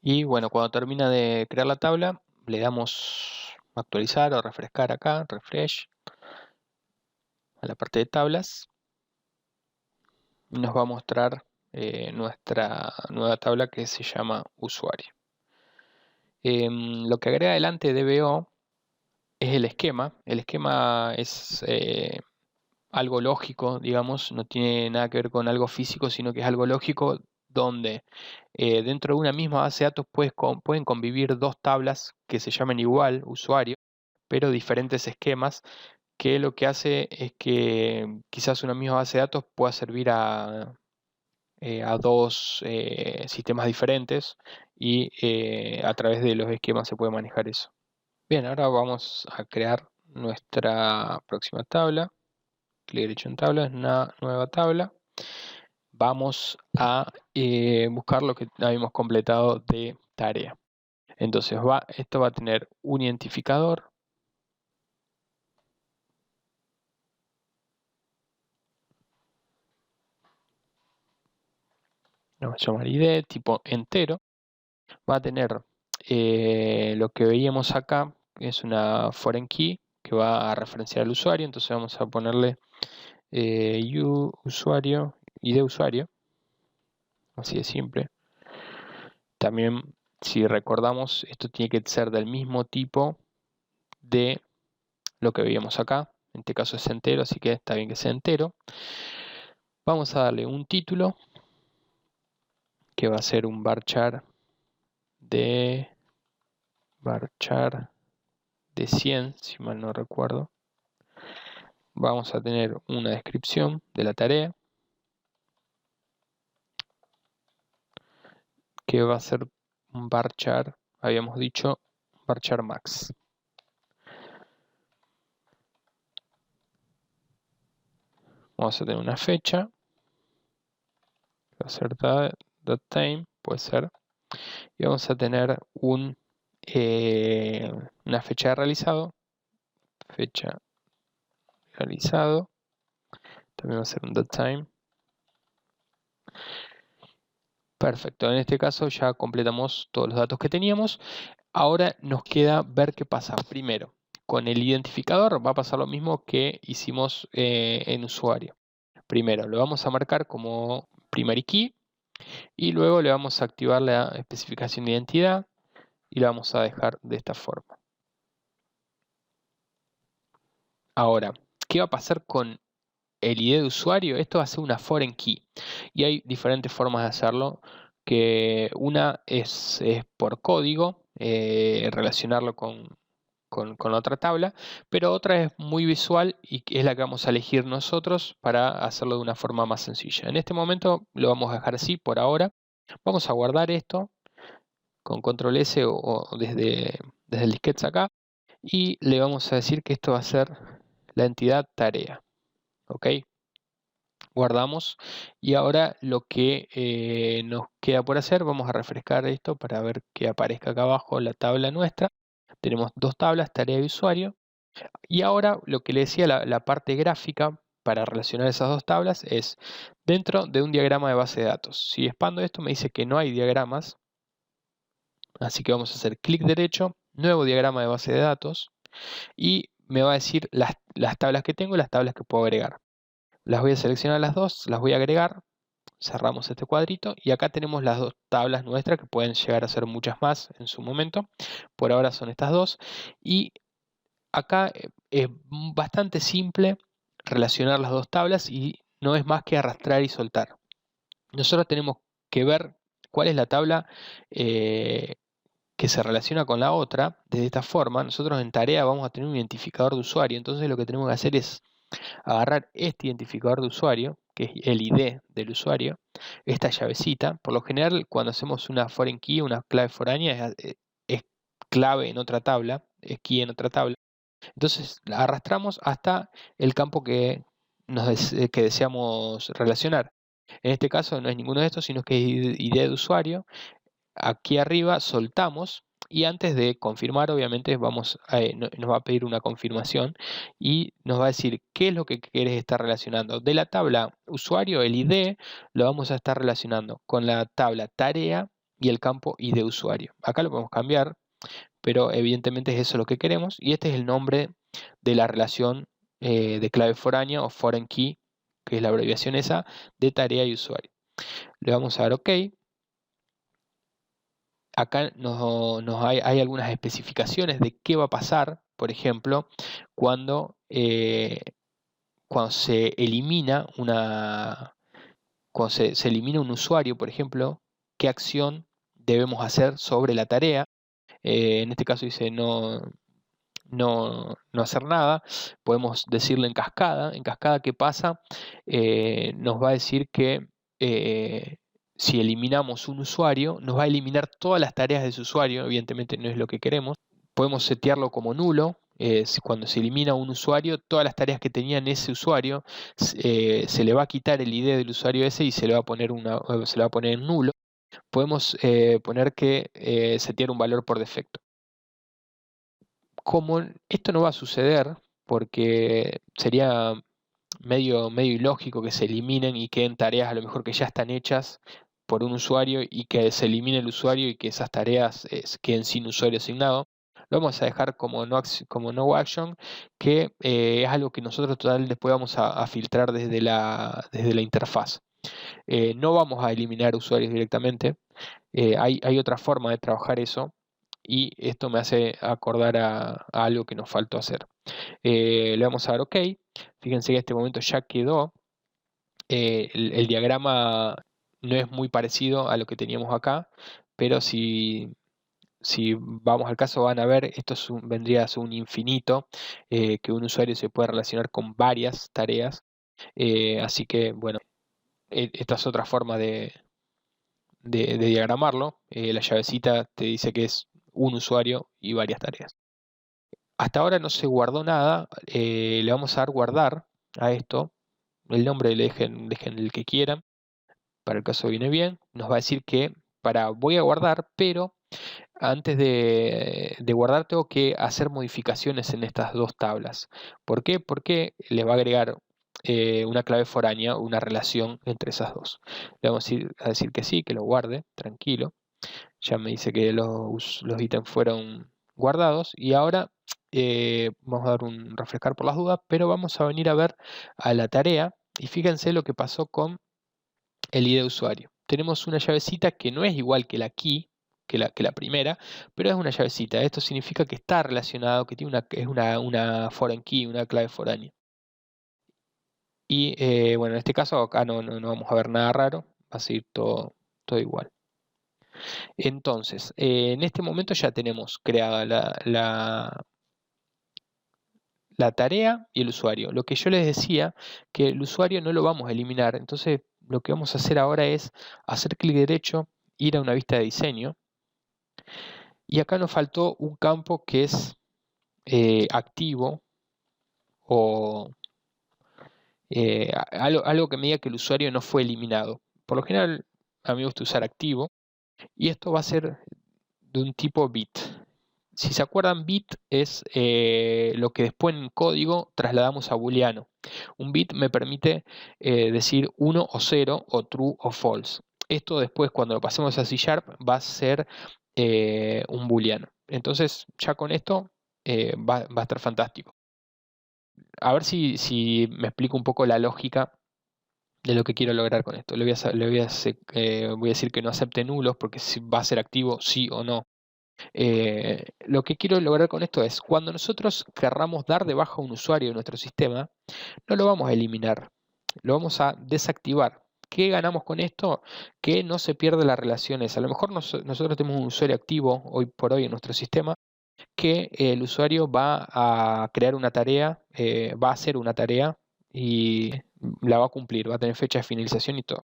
Y bueno, cuando termina de crear la tabla, le damos actualizar o refrescar acá, refresh, a la parte de tablas. Y nos va a mostrar nuestra nueva tabla que se llama usuario. Lo que agrega adelante DBO es el esquema. El esquema es algo lógico, digamos, no tiene nada que ver con algo físico, sino que es algo lógico donde dentro de una misma base de datos pueden convivir dos tablas que se llamen igual, usuario, pero diferentes esquemas, que lo que hace es que quizás una misma base de datos pueda servir a dos sistemas diferentes, y a través de los esquemas se puede manejar eso. Bien, ahora vamos a crear nuestra próxima tabla. Clic derecho en tabla, es una nueva tabla. Vamos a buscar lo que habíamos completado de tarea. Entonces esto va a tener un identificador. Lo vamos a llamar ID, tipo entero. Va a tener lo que veíamos acá, que es una foreign key que va a referenciar al usuario. Entonces vamos a ponerle usuario, ID usuario, así de simple. También, si recordamos, esto tiene que ser del mismo tipo de lo que veíamos acá. En este caso es entero, así que está bien que sea entero. Vamos a darle un título, que va a ser un varchar de 100, si mal no recuerdo. Vamos a tener una descripción de la tarea, que va a ser un varchar, habíamos dicho varchar max. Vamos a tener una fecha, va a ser .time, puede ser, y vamos a tener una fecha de realizado, también va a ser un .time. Perfecto, en este caso ya completamos todos los datos que teníamos. Ahora nos queda ver qué pasa. Primero, con el identificador va a pasar lo mismo que hicimos en usuario. Primero, lo vamos a marcar como primary key y luego le vamos a activar la especificación de identidad y la vamos a dejar de esta forma. Ahora, ¿qué va a pasar con el ID de usuario? Esto va a ser una foreign key y hay diferentes formas de hacerlo, que una es por código, relacionarlo con la otra tabla, pero otra es muy visual y es la que vamos a elegir nosotros para hacerlo de una forma más sencilla. En este momento lo vamos a dejar así por ahora. Vamos a guardar esto con control S o desde el disquete acá y le vamos a decir que esto va a ser la entidad tarea. ¿Ok? Guardamos y ahora lo que nos queda por hacer, vamos a refrescar esto para ver que aparezca acá abajo la tabla nuestra. Tenemos dos tablas, tarea y usuario. Y ahora lo que le decía, la parte gráfica para relacionar esas dos tablas es dentro de un diagrama de base de datos. Si expando esto me dice que no hay diagramas, así que vamos a hacer clic derecho, nuevo diagrama de base de datos y me va a decir las tablas que tengo y las tablas que puedo agregar. Las voy a seleccionar las dos, las voy a agregar, cerramos este cuadrito y acá tenemos las dos tablas nuestras que pueden llegar a ser muchas más en su momento. Por ahora son estas dos y acá es bastante simple relacionar las dos tablas y no es más que arrastrar y soltar. Nosotros tenemos que ver cuál es la tabla que se relaciona con la otra. De esta forma, nosotros en tarea vamos a tener un identificador de usuario. Entonces lo que tenemos que hacer es agarrar este identificador de usuario, que es el ID del usuario, esta llavecita. Por lo general, cuando hacemos una foreign key, una clave foránea, es clave en otra tabla, es key en otra tabla. Entonces la arrastramos hasta el campo que deseamos relacionar. En este caso no es ninguno de estos, sino que es ID de usuario. Aquí arriba soltamos y antes de confirmar, obviamente, nos va a pedir una confirmación y nos va a decir qué es lo que quieres estar relacionando. De la tabla usuario, el ID, lo vamos a estar relacionando con la tabla tarea y el campo ID usuario. Acá lo podemos cambiar, pero evidentemente es eso lo que queremos y este es el nombre de la relación de clave foránea o foreign key, que es la abreviación esa de tarea y usuario. Le vamos a dar OK. Acá hay algunas especificaciones de qué va a pasar, por ejemplo, cuando se elimina se elimina un usuario, por ejemplo, qué acción debemos hacer sobre la tarea. En este caso dice no hacer nada. Podemos decirle en cascada. En cascada, ¿qué pasa? Nos va a decir que si eliminamos un usuario, nos va a eliminar todas las tareas de ese usuario. Evidentemente no es lo que queremos. Podemos setearlo como nulo. Cuando se elimina un usuario, todas las tareas que tenía en ese usuario se le va a quitar el ID del usuario ese y se le va a poner en nulo. Podemos poner que setear un valor por defecto. Como esto no va a suceder, porque sería medio ilógico que se eliminen y queden tareas a lo mejor que ya están hechas por un usuario y que se elimine el usuario y que esas tareas queden sin usuario asignado. Lo vamos a dejar como no action, que es algo que nosotros total después vamos a filtrar desde la interfaz. No vamos a eliminar usuarios directamente. Hay otra forma de trabajar eso y esto me hace acordar a algo que nos faltó hacer. Le vamos a dar OK. Fíjense que en este momento ya quedó. El diagrama no es muy parecido a lo que teníamos acá, pero si vamos al caso van a ver, esto vendría a ser un infinito, que un usuario se puede relacionar con varias tareas. Así que bueno, esta es otra forma de de diagramarlo. La llavecita te dice que es un usuario y varias tareas. Hasta ahora no se guardó nada. Le vamos a dar guardar a esto. El nombre dejen el que quieran. Para el caso viene bien. Nos va a decir que voy a guardar, pero antes de guardar tengo que hacer modificaciones en estas dos tablas. ¿Por qué? Porque le va a agregar una clave foránea, una relación entre esas dos. Le vamos a decir que sí, que lo guarde, tranquilo. Ya me dice que los ítems fueron guardados y ahora vamos a dar un refrescar por las dudas, pero vamos a venir a ver a la tarea y fíjense lo que pasó con el ID de usuario. Tenemos una llavecita que no es igual que la key, que la primera, pero es una llavecita. Esto significa que está relacionado, que tiene es una foreign key, una clave foránea. Y bueno, en este caso acá no vamos a ver nada raro, va a seguir todo igual. Entonces, en este momento ya tenemos creada la tarea y el usuario. Lo que yo les decía, que el usuario no lo vamos a eliminar. Entonces, lo que vamos a hacer ahora es hacer clic derecho, ir a una vista de diseño. Y acá nos faltó un campo que es activo o algo que me diga que el usuario no fue eliminado. Por lo general, a mí me gusta usar activo. Y esto va a ser de un tipo bit. Si se acuerdan, bit es lo que después en código trasladamos a booleano. Un bit me permite decir 1 o 0 o true o false. Esto después cuando lo pasemos a C# va a ser un booleano. Entonces ya con esto va a estar fantástico. A ver si me explico un poco la lógica de lo que quiero lograr con esto. Voy a decir que no acepte nulos porque va a ser activo sí o no. Lo que quiero lograr con esto es, cuando nosotros querramos dar de baja a un usuario de nuestro sistema, no lo vamos a eliminar, lo vamos a desactivar. ¿Qué ganamos con esto? Que no se pierda las relaciones. A lo mejor nosotros tenemos un usuario activo hoy por hoy en nuestro sistema, que el usuario va a crear una tarea, va a hacer una tarea y la va a cumplir, va a tener fecha de finalización y todo.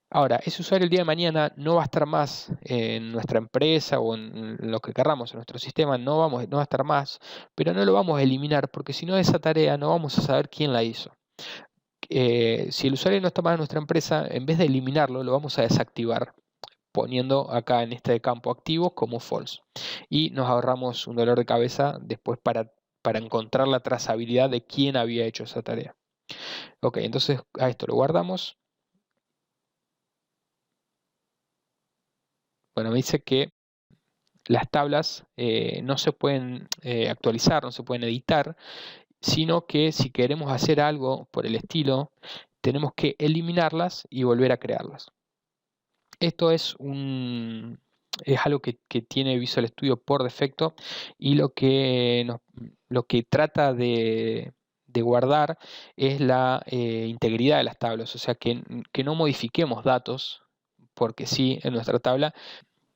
Ahora, ese usuario el día de mañana no va a estar más en nuestra empresa o en lo que querramos, en nuestro sistema, no va a estar más, pero no lo vamos a eliminar porque si no esa tarea no vamos a saber quién la hizo. Si el usuario no está más en nuestra empresa, en vez de eliminarlo, lo vamos a desactivar, poniendo acá en este campo activo como false. Y nos ahorramos un dolor de cabeza después para encontrar la trazabilidad de quién había hecho esa tarea. Ok, entonces a esto lo guardamos. Bueno, me dice que las tablas no se pueden actualizar, no se pueden editar, sino que si queremos hacer algo por el estilo, tenemos que eliminarlas y volver a crearlas. Esto es algo que tiene Visual Studio por defecto y lo que trata de guardar es la integridad de las tablas, o sea que no modifiquemos datos porque sí en nuestra tabla,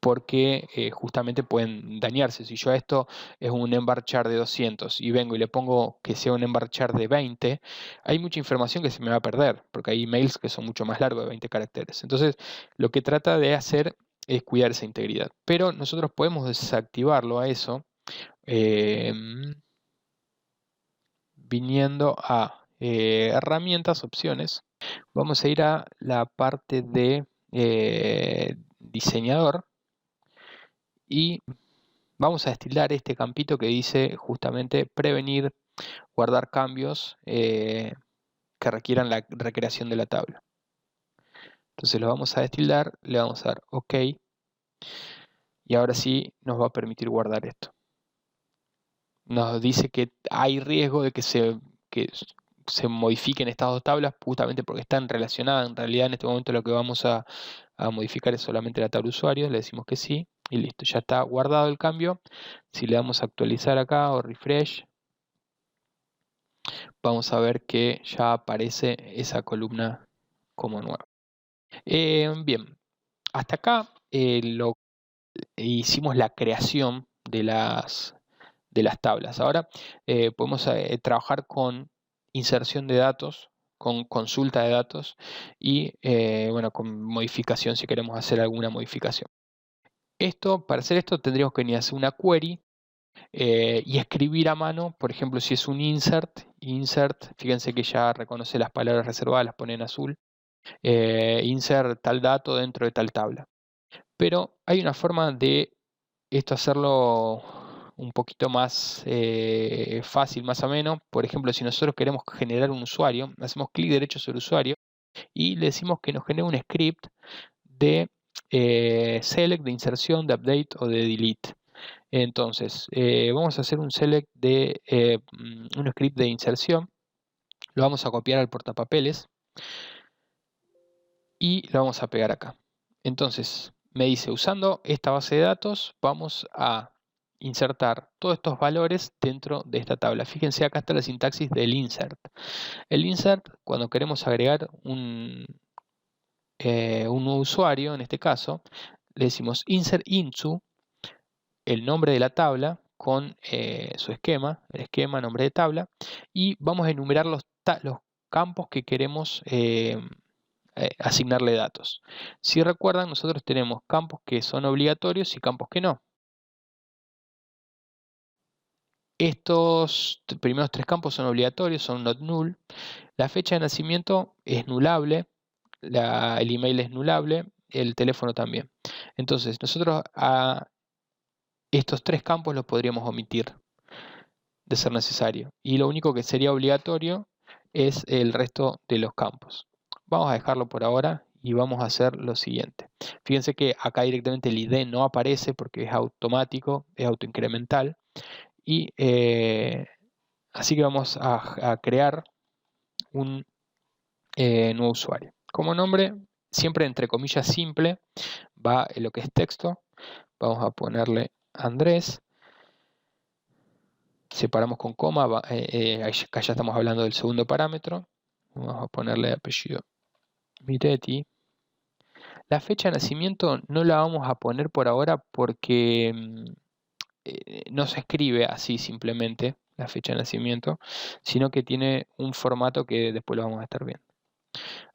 porque justamente pueden dañarse. Si yo a esto es un embarchar de 200 y vengo y le pongo que sea un embarchar de 20, hay mucha información que se me va a perder, porque hay emails que son mucho más largos de 20 caracteres. Entonces, lo que trata de hacer es cuidar esa integridad. Pero nosotros podemos desactivarlo a eso viniendo a herramientas, opciones. Vamos a ir a la parte de diseñador. Y vamos a destilar este campito que dice justamente prevenir, guardar cambios que requieran la recreación de la tabla. Entonces lo vamos a destilar, le vamos a dar OK. Y ahora sí nos va a permitir guardar esto. Nos dice que hay riesgo de que se modifiquen estas dos tablas justamente porque están relacionadas. En realidad en este momento lo que vamos a modificar es solamente la tabla usuario. Le decimos que sí. Y listo, ya está guardado el cambio. Si le damos a actualizar acá o refresh, vamos a ver que ya aparece esa columna como nueva. Bien, hasta acá hicimos la creación de las tablas. Ahora podemos trabajar con inserción de datos con consulta de datos y bueno, con modificación si queremos hacer alguna modificación. Para hacer esto tendríamos que venir a hacer una query y escribir a mano, por ejemplo, si es un insert, fíjense que ya reconoce las palabras reservadas, las pone en azul, insert tal dato dentro de tal tabla. Pero hay una forma de esto hacerlo un poquito más fácil, más o menos. Por ejemplo, si nosotros queremos generar un usuario, hacemos clic derecho sobre usuario y le decimos que nos genere un script de select, de inserción, de update o de delete. Entonces, vamos a hacer un select de un script de inserción. Lo vamos a copiar al portapapeles y lo vamos a pegar acá. Entonces, me dice, usando esta base de datos, vamos a insertar todos estos valores dentro de esta tabla. Fíjense, acá está la sintaxis del insert. El insert, cuando queremos agregar un nuevo usuario, en este caso, le decimos insert into el nombre de la tabla con su esquema, el esquema, nombre de tabla, y vamos a enumerar los campos que queremos asignarle datos. Si recuerdan, nosotros tenemos campos que son obligatorios y campos que no. Estos primeros tres campos son obligatorios, son not null. La fecha de nacimiento es nulable, el email es nulable, el teléfono también. Entonces, nosotros a estos tres campos los podríamos omitir de ser necesario. Y lo único que sería obligatorio es el resto de los campos. Vamos a dejarlo por ahora y vamos a hacer lo siguiente. Fíjense que acá directamente el ID no aparece porque es automático, es autoincremental. Y así que vamos a crear un nuevo usuario. Como nombre, siempre entre comillas simple, va en lo que es texto. Vamos a ponerle Andrés. Separamos con coma, acá ya estamos hablando del segundo parámetro. Vamos a ponerle apellido Miretti. La fecha de nacimiento no la vamos a poner por ahora porque no se escribe así simplemente la fecha de nacimiento, sino que tiene un formato que después lo vamos a estar viendo.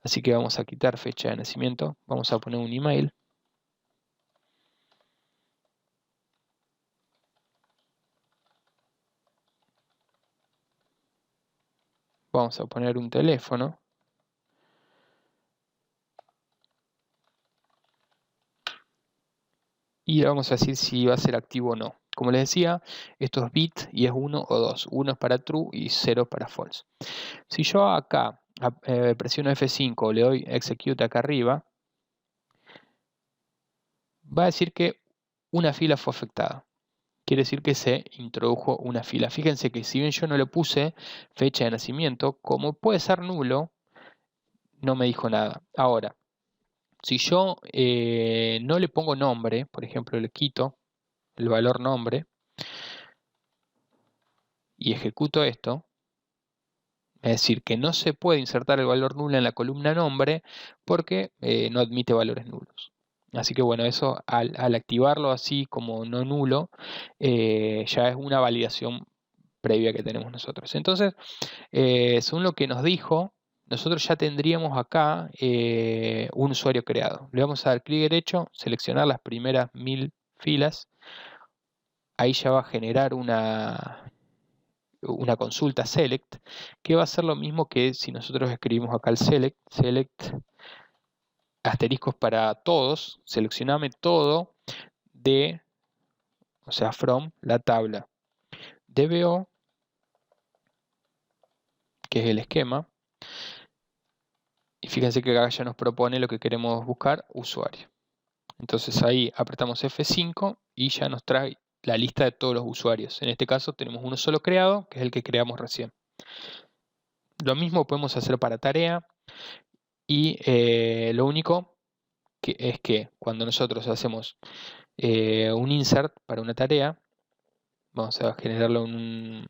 Así que vamos a quitar fecha de nacimiento, vamos a poner un email. Vamos a poner un teléfono. Y le vamos a decir si va a ser activo o no. Como les decía, esto es bit y es 1 o 2. 1 es para true y 0 para false. Si yo acá presiono F5 o le doy execute acá arriba, va a decir que una fila fue afectada. Quiere decir que se introdujo una fila. Fíjense que si bien yo no le puse fecha de nacimiento, como puede ser nulo, no me dijo nada. Ahora, si yo no le pongo nombre, por ejemplo, le quito el valor nombre y ejecuto esto, es decir, que no se puede insertar el valor nulo en la columna nombre porque no admite valores nulos. Así que bueno, eso al activarlo así como no nulo, ya es una validación previa que tenemos nosotros. Entonces, según lo que nos dijo, nosotros ya tendríamos acá un usuario creado. Le vamos a dar clic derecho, seleccionar las primeras 1000 filas. Ahí ya va a generar una consulta select, que va a ser lo mismo que si nosotros escribimos acá el select asteriscos para todos, seleccioname todo de, o sea, from la tabla DBO, que es el esquema, y fíjense que acá ya nos propone lo que queremos buscar, usuario. Entonces ahí apretamos F5 y ya nos trae la lista de todos los usuarios. En este caso tenemos uno solo creado, que es el que creamos recién. Lo mismo podemos hacer para tarea y lo único es que cuando nosotros hacemos un insert para una tarea, vamos a generarlo en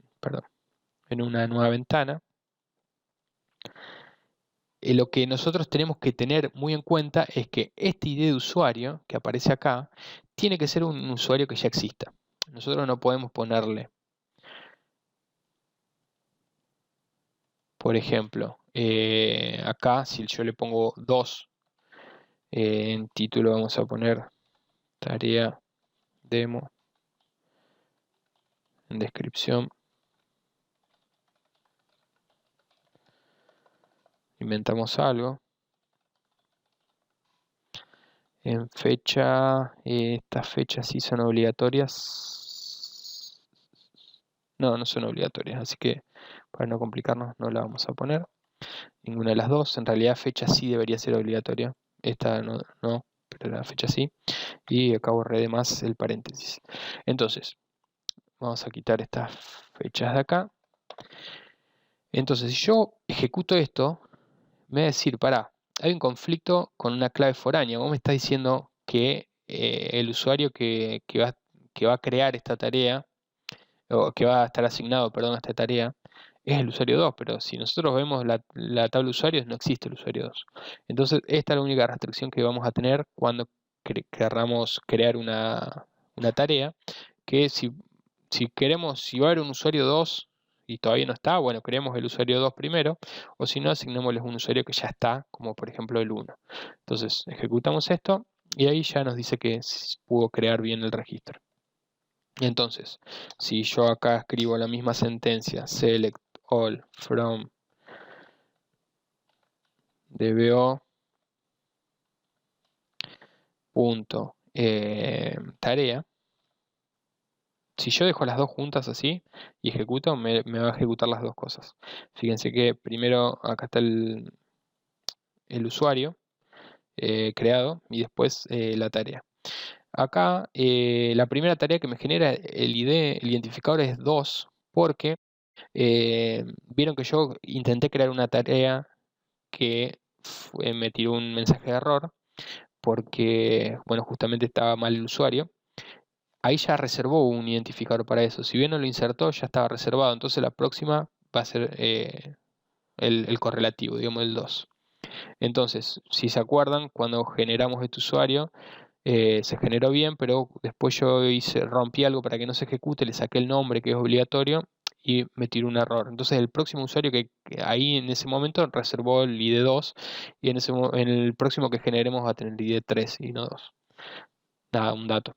una nueva ventana. Lo que nosotros tenemos que tener muy en cuenta es que este ID de usuario que aparece acá tiene que ser un usuario que ya exista. Nosotros no podemos ponerle, por ejemplo, acá, si yo le pongo 2, en título vamos a poner tarea demo, en descripción inventamos algo. En fecha, estas fechas sí son obligatorias. No, no son obligatorias, así que para no complicarnos no la vamos a poner. Ninguna de las dos. En realidad fecha sí debería ser obligatoria. Esta no, pero la fecha sí. Y acá borré de más el paréntesis. Entonces, vamos a quitar estas fechas de acá. Entonces, si yo ejecuto esto, me va a decir, pará, hay un conflicto con una clave foránea. Vos me estás diciendo que el usuario que va a crear esta tarea, o que va a estar asignado, perdón, a esta tarea, es el usuario 2, pero si nosotros vemos la tabla de usuarios, no existe el usuario 2. Entonces, esta es la única restricción que vamos a tener cuando querramos crear una tarea, que si va a haber un usuario 2 y todavía no está, bueno, creemos el usuario 2 primero, o si no, asignémosles un usuario que ya está, como por ejemplo el 1. Entonces, ejecutamos esto y ahí ya nos dice que pudo crear bien el registro. Entonces, si yo acá escribo la misma sentencia, select all from dbo punto tarea, si yo dejo las dos juntas así y ejecuto, me va a ejecutar las dos cosas. Fíjense que primero acá está el usuario creado y después la tarea. Acá la primera tarea que me genera el ID, el identificador es 2, porque vieron que yo intenté crear una tarea que me tiró un mensaje de error porque, bueno, justamente estaba mal el usuario. Ahí ya reservó un identificador para eso. Si bien no lo insertó, ya estaba reservado. Entonces la próxima va a ser el correlativo, digamos el 2. Entonces, si se acuerdan, cuando generamos este usuario, se generó bien, pero después yo rompí algo para que no se ejecute, le saqué el nombre que es obligatorio y me tiró un error. Entonces el próximo usuario que ahí en ese momento reservó el ID 2 y en el próximo que generemos va a tener el ID 3 y no 2. Nada, un dato,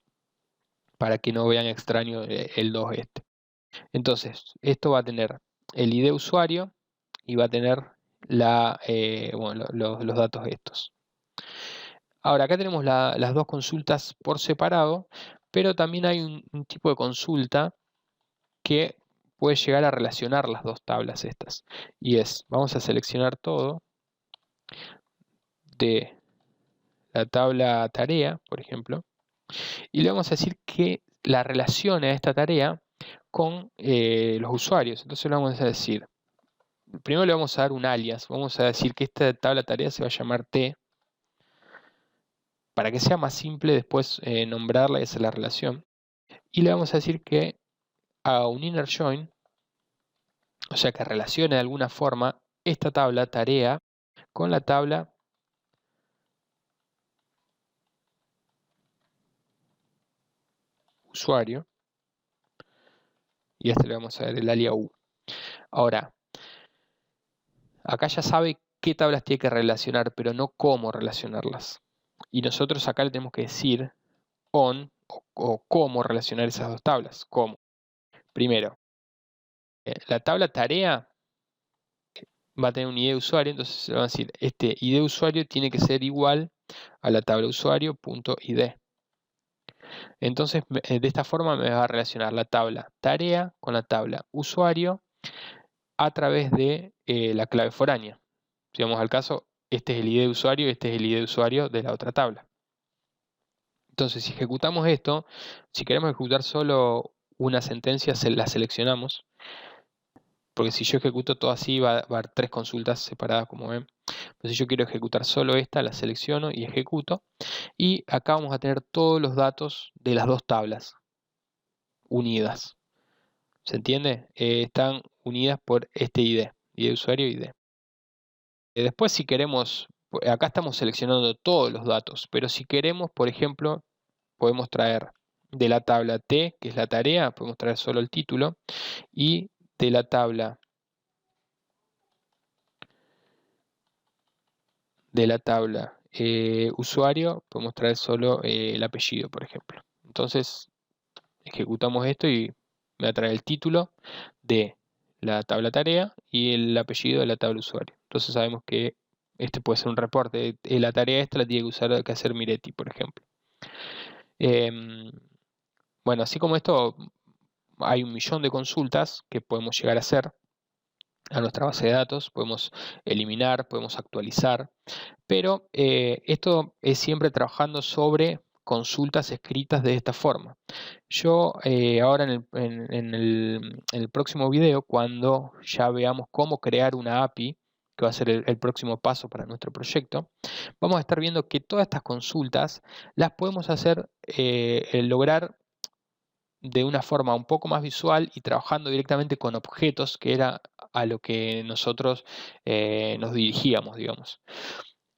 para que no vean extraño el 2 este. Entonces, esto va a tener el ID usuario y va a tener bueno, los datos estos. Ahora, acá tenemos las dos consultas por separado, pero también hay un tipo de consulta que puede llegar a relacionar las dos tablas estas. Y vamos a seleccionar todo de la tabla tarea, por ejemplo, y le vamos a decir que la relacione a esta tarea con los usuarios. Entonces le vamos a decir, primero le vamos a dar un alias, vamos a decir que esta tabla tarea se va a llamar T, para que sea más simple después nombrarla y hacer la relación. Y le vamos a decir que haga un inner join, o sea que relacione de alguna forma esta tabla tarea con la tabla usuario, y a este le vamos a dar el alias U. Ahora, acá ya sabe qué tablas tiene que relacionar, pero no cómo relacionarlas. Y nosotros acá le tenemos que decir on o cómo relacionar esas dos tablas. ¿Cómo? Primero, la tabla tarea va a tener un ID de usuario, entonces le vamos a decir, este ID de usuario tiene que ser igual a la tabla usuario.id. Entonces, de esta forma me va a relacionar la tabla tarea con la tabla usuario a través de la clave foránea. Si vamos al caso, este es el ID de usuario y este es el ID de usuario de la otra tabla. Entonces, si ejecutamos esto, si queremos ejecutar solo una sentencia, la seleccionamos. Porque si yo ejecuto todo así, va a haber tres consultas separadas, como ven. Pero si yo quiero ejecutar solo esta, la selecciono y ejecuto. Y acá vamos a tener todos los datos de las dos tablas unidas. ¿Se entiende? Están unidas por este ID de usuario y ID. Después si queremos, acá estamos seleccionando todos los datos, pero si queremos, por ejemplo, podemos traer de la tabla T, que es la tarea, podemos traer solo el título, y de la tabla de la tabla usuario, podemos traer solo el apellido, por ejemplo. Entonces, ejecutamos esto y me va a traer el título de la tabla tarea y el apellido de la tabla usuario. Entonces sabemos que este puede ser un reporte. La tarea esta la tiene que hacer Miretti, por ejemplo. Bueno, así como esto, hay un millón de consultas que podemos llegar a hacer a nuestra base de datos. Podemos eliminar, podemos actualizar, pero esto es siempre trabajando sobre consultas escritas de esta forma. Yo ahora en el próximo video, cuando ya veamos cómo crear una API, que va a ser el próximo paso para nuestro proyecto, vamos a estar viendo que todas estas consultas las podemos hacer, lograr de una forma un poco más visual y trabajando directamente con objetos, que era a lo que nosotros nos dirigíamos, digamos.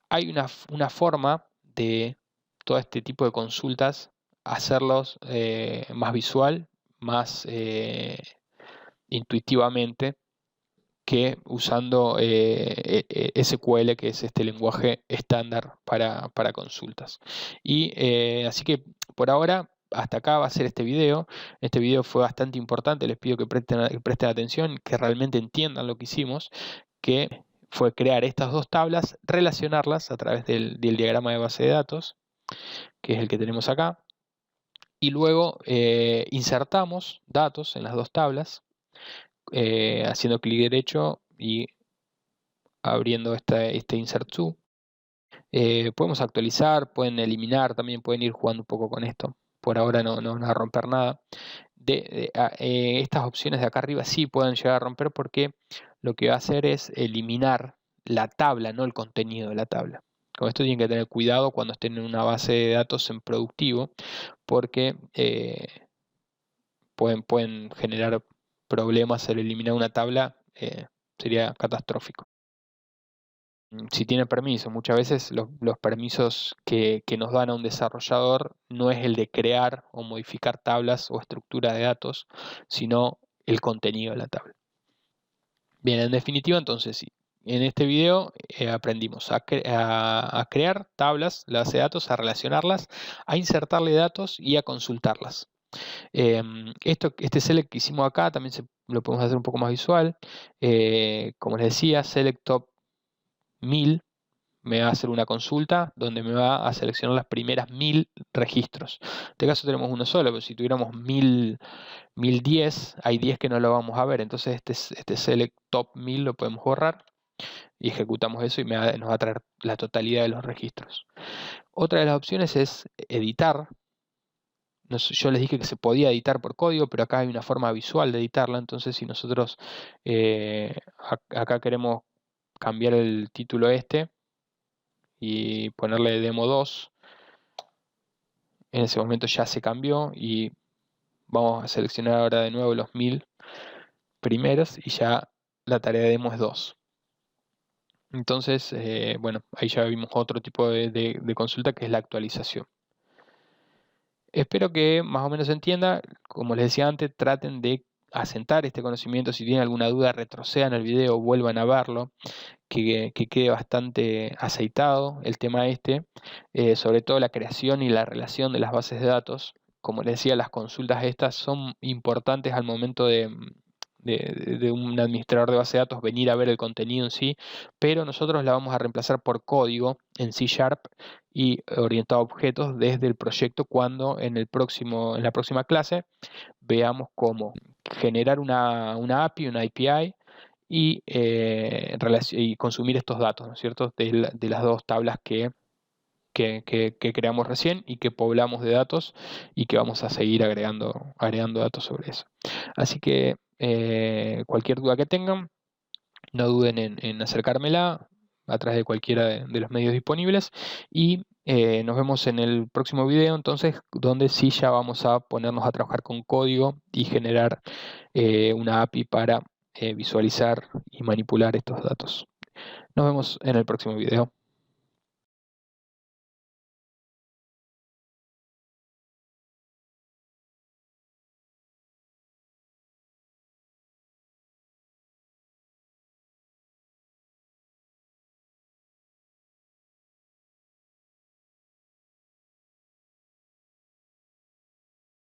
Hay una forma de todo este tipo de consultas hacerlos más visual, más intuitivamente, que usando SQL, que es este lenguaje estándar para consultas. Y así que por ahora, hasta acá va a ser este video. Este video fue bastante importante, les pido que presten atención, que realmente entiendan lo que hicimos, que fue crear estas dos tablas, relacionarlas a través del diagrama de base de datos, que es el que tenemos acá, y luego insertamos datos en las dos tablas, haciendo clic derecho y abriendo este Insert To. Podemos actualizar, pueden eliminar, también pueden ir jugando un poco con esto. Por ahora no van a romper nada. Estas opciones de acá arriba sí pueden llegar a romper, porque lo que va a hacer es eliminar la tabla, no el contenido de la tabla. Con esto tienen que tener cuidado cuando estén en una base de datos en productivo, porque pueden generar problemas al eliminar una tabla, sería catastrófico. Si tiene permiso, muchas veces los permisos que nos dan a un desarrollador no es el de crear o modificar tablas o estructuras de datos, sino el contenido de la tabla. Bien, en definitiva, entonces sí, en este video aprendimos a crear tablas, la base de datos, a relacionarlas, a insertarle datos y a consultarlas. Este select que hicimos acá también lo podemos hacer un poco más visual. Como les decía, select top 1000 me va a hacer una consulta donde me va a seleccionar las primeras 1000 registros. En este caso tenemos uno solo, pero si tuviéramos 1010, hay 10 que no lo vamos a ver. Entonces este select top 1000 lo podemos borrar y ejecutamos eso y nos va a traer la totalidad de los registros. Otra de las opciones es editar. Yo les dije que se podía editar por código, pero acá hay una forma visual de editarla. Entonces si nosotros acá queremos cambiar el título y ponerle demo 2, en ese momento ya se cambió y vamos a seleccionar ahora de nuevo los 1000 primeros y ya la tarea de demo es 2. Entonces, bueno, ahí ya vimos otro tipo de consulta, que es la actualización. Espero que más o menos se entienda. Como les decía antes, traten de asentar este conocimiento. Si tienen alguna duda, retrocedan el video, vuelvan a verlo, que quede bastante aceitado el tema sobre todo la creación y la relación de las bases de datos. Como les decía, las consultas estas son importantes al momento de un administrador de base de datos venir a ver el contenido en sí, pero nosotros la vamos a reemplazar por código en C# y orientado a objetos desde el proyecto, cuando en la próxima clase veamos cómo generar una API, una API, y consumir estos datos, ¿no es cierto?, de las dos tablas que creamos recién y que poblamos de datos, y que vamos a seguir agregando datos sobre eso. Así que cualquier duda que tengan, no duden en acercármela a través de cualquiera de los medios disponibles, y nos vemos en el próximo video, entonces, donde sí ya vamos a ponernos a trabajar con código y generar una API para visualizar y manipular estos datos. Nos vemos en el próximo video.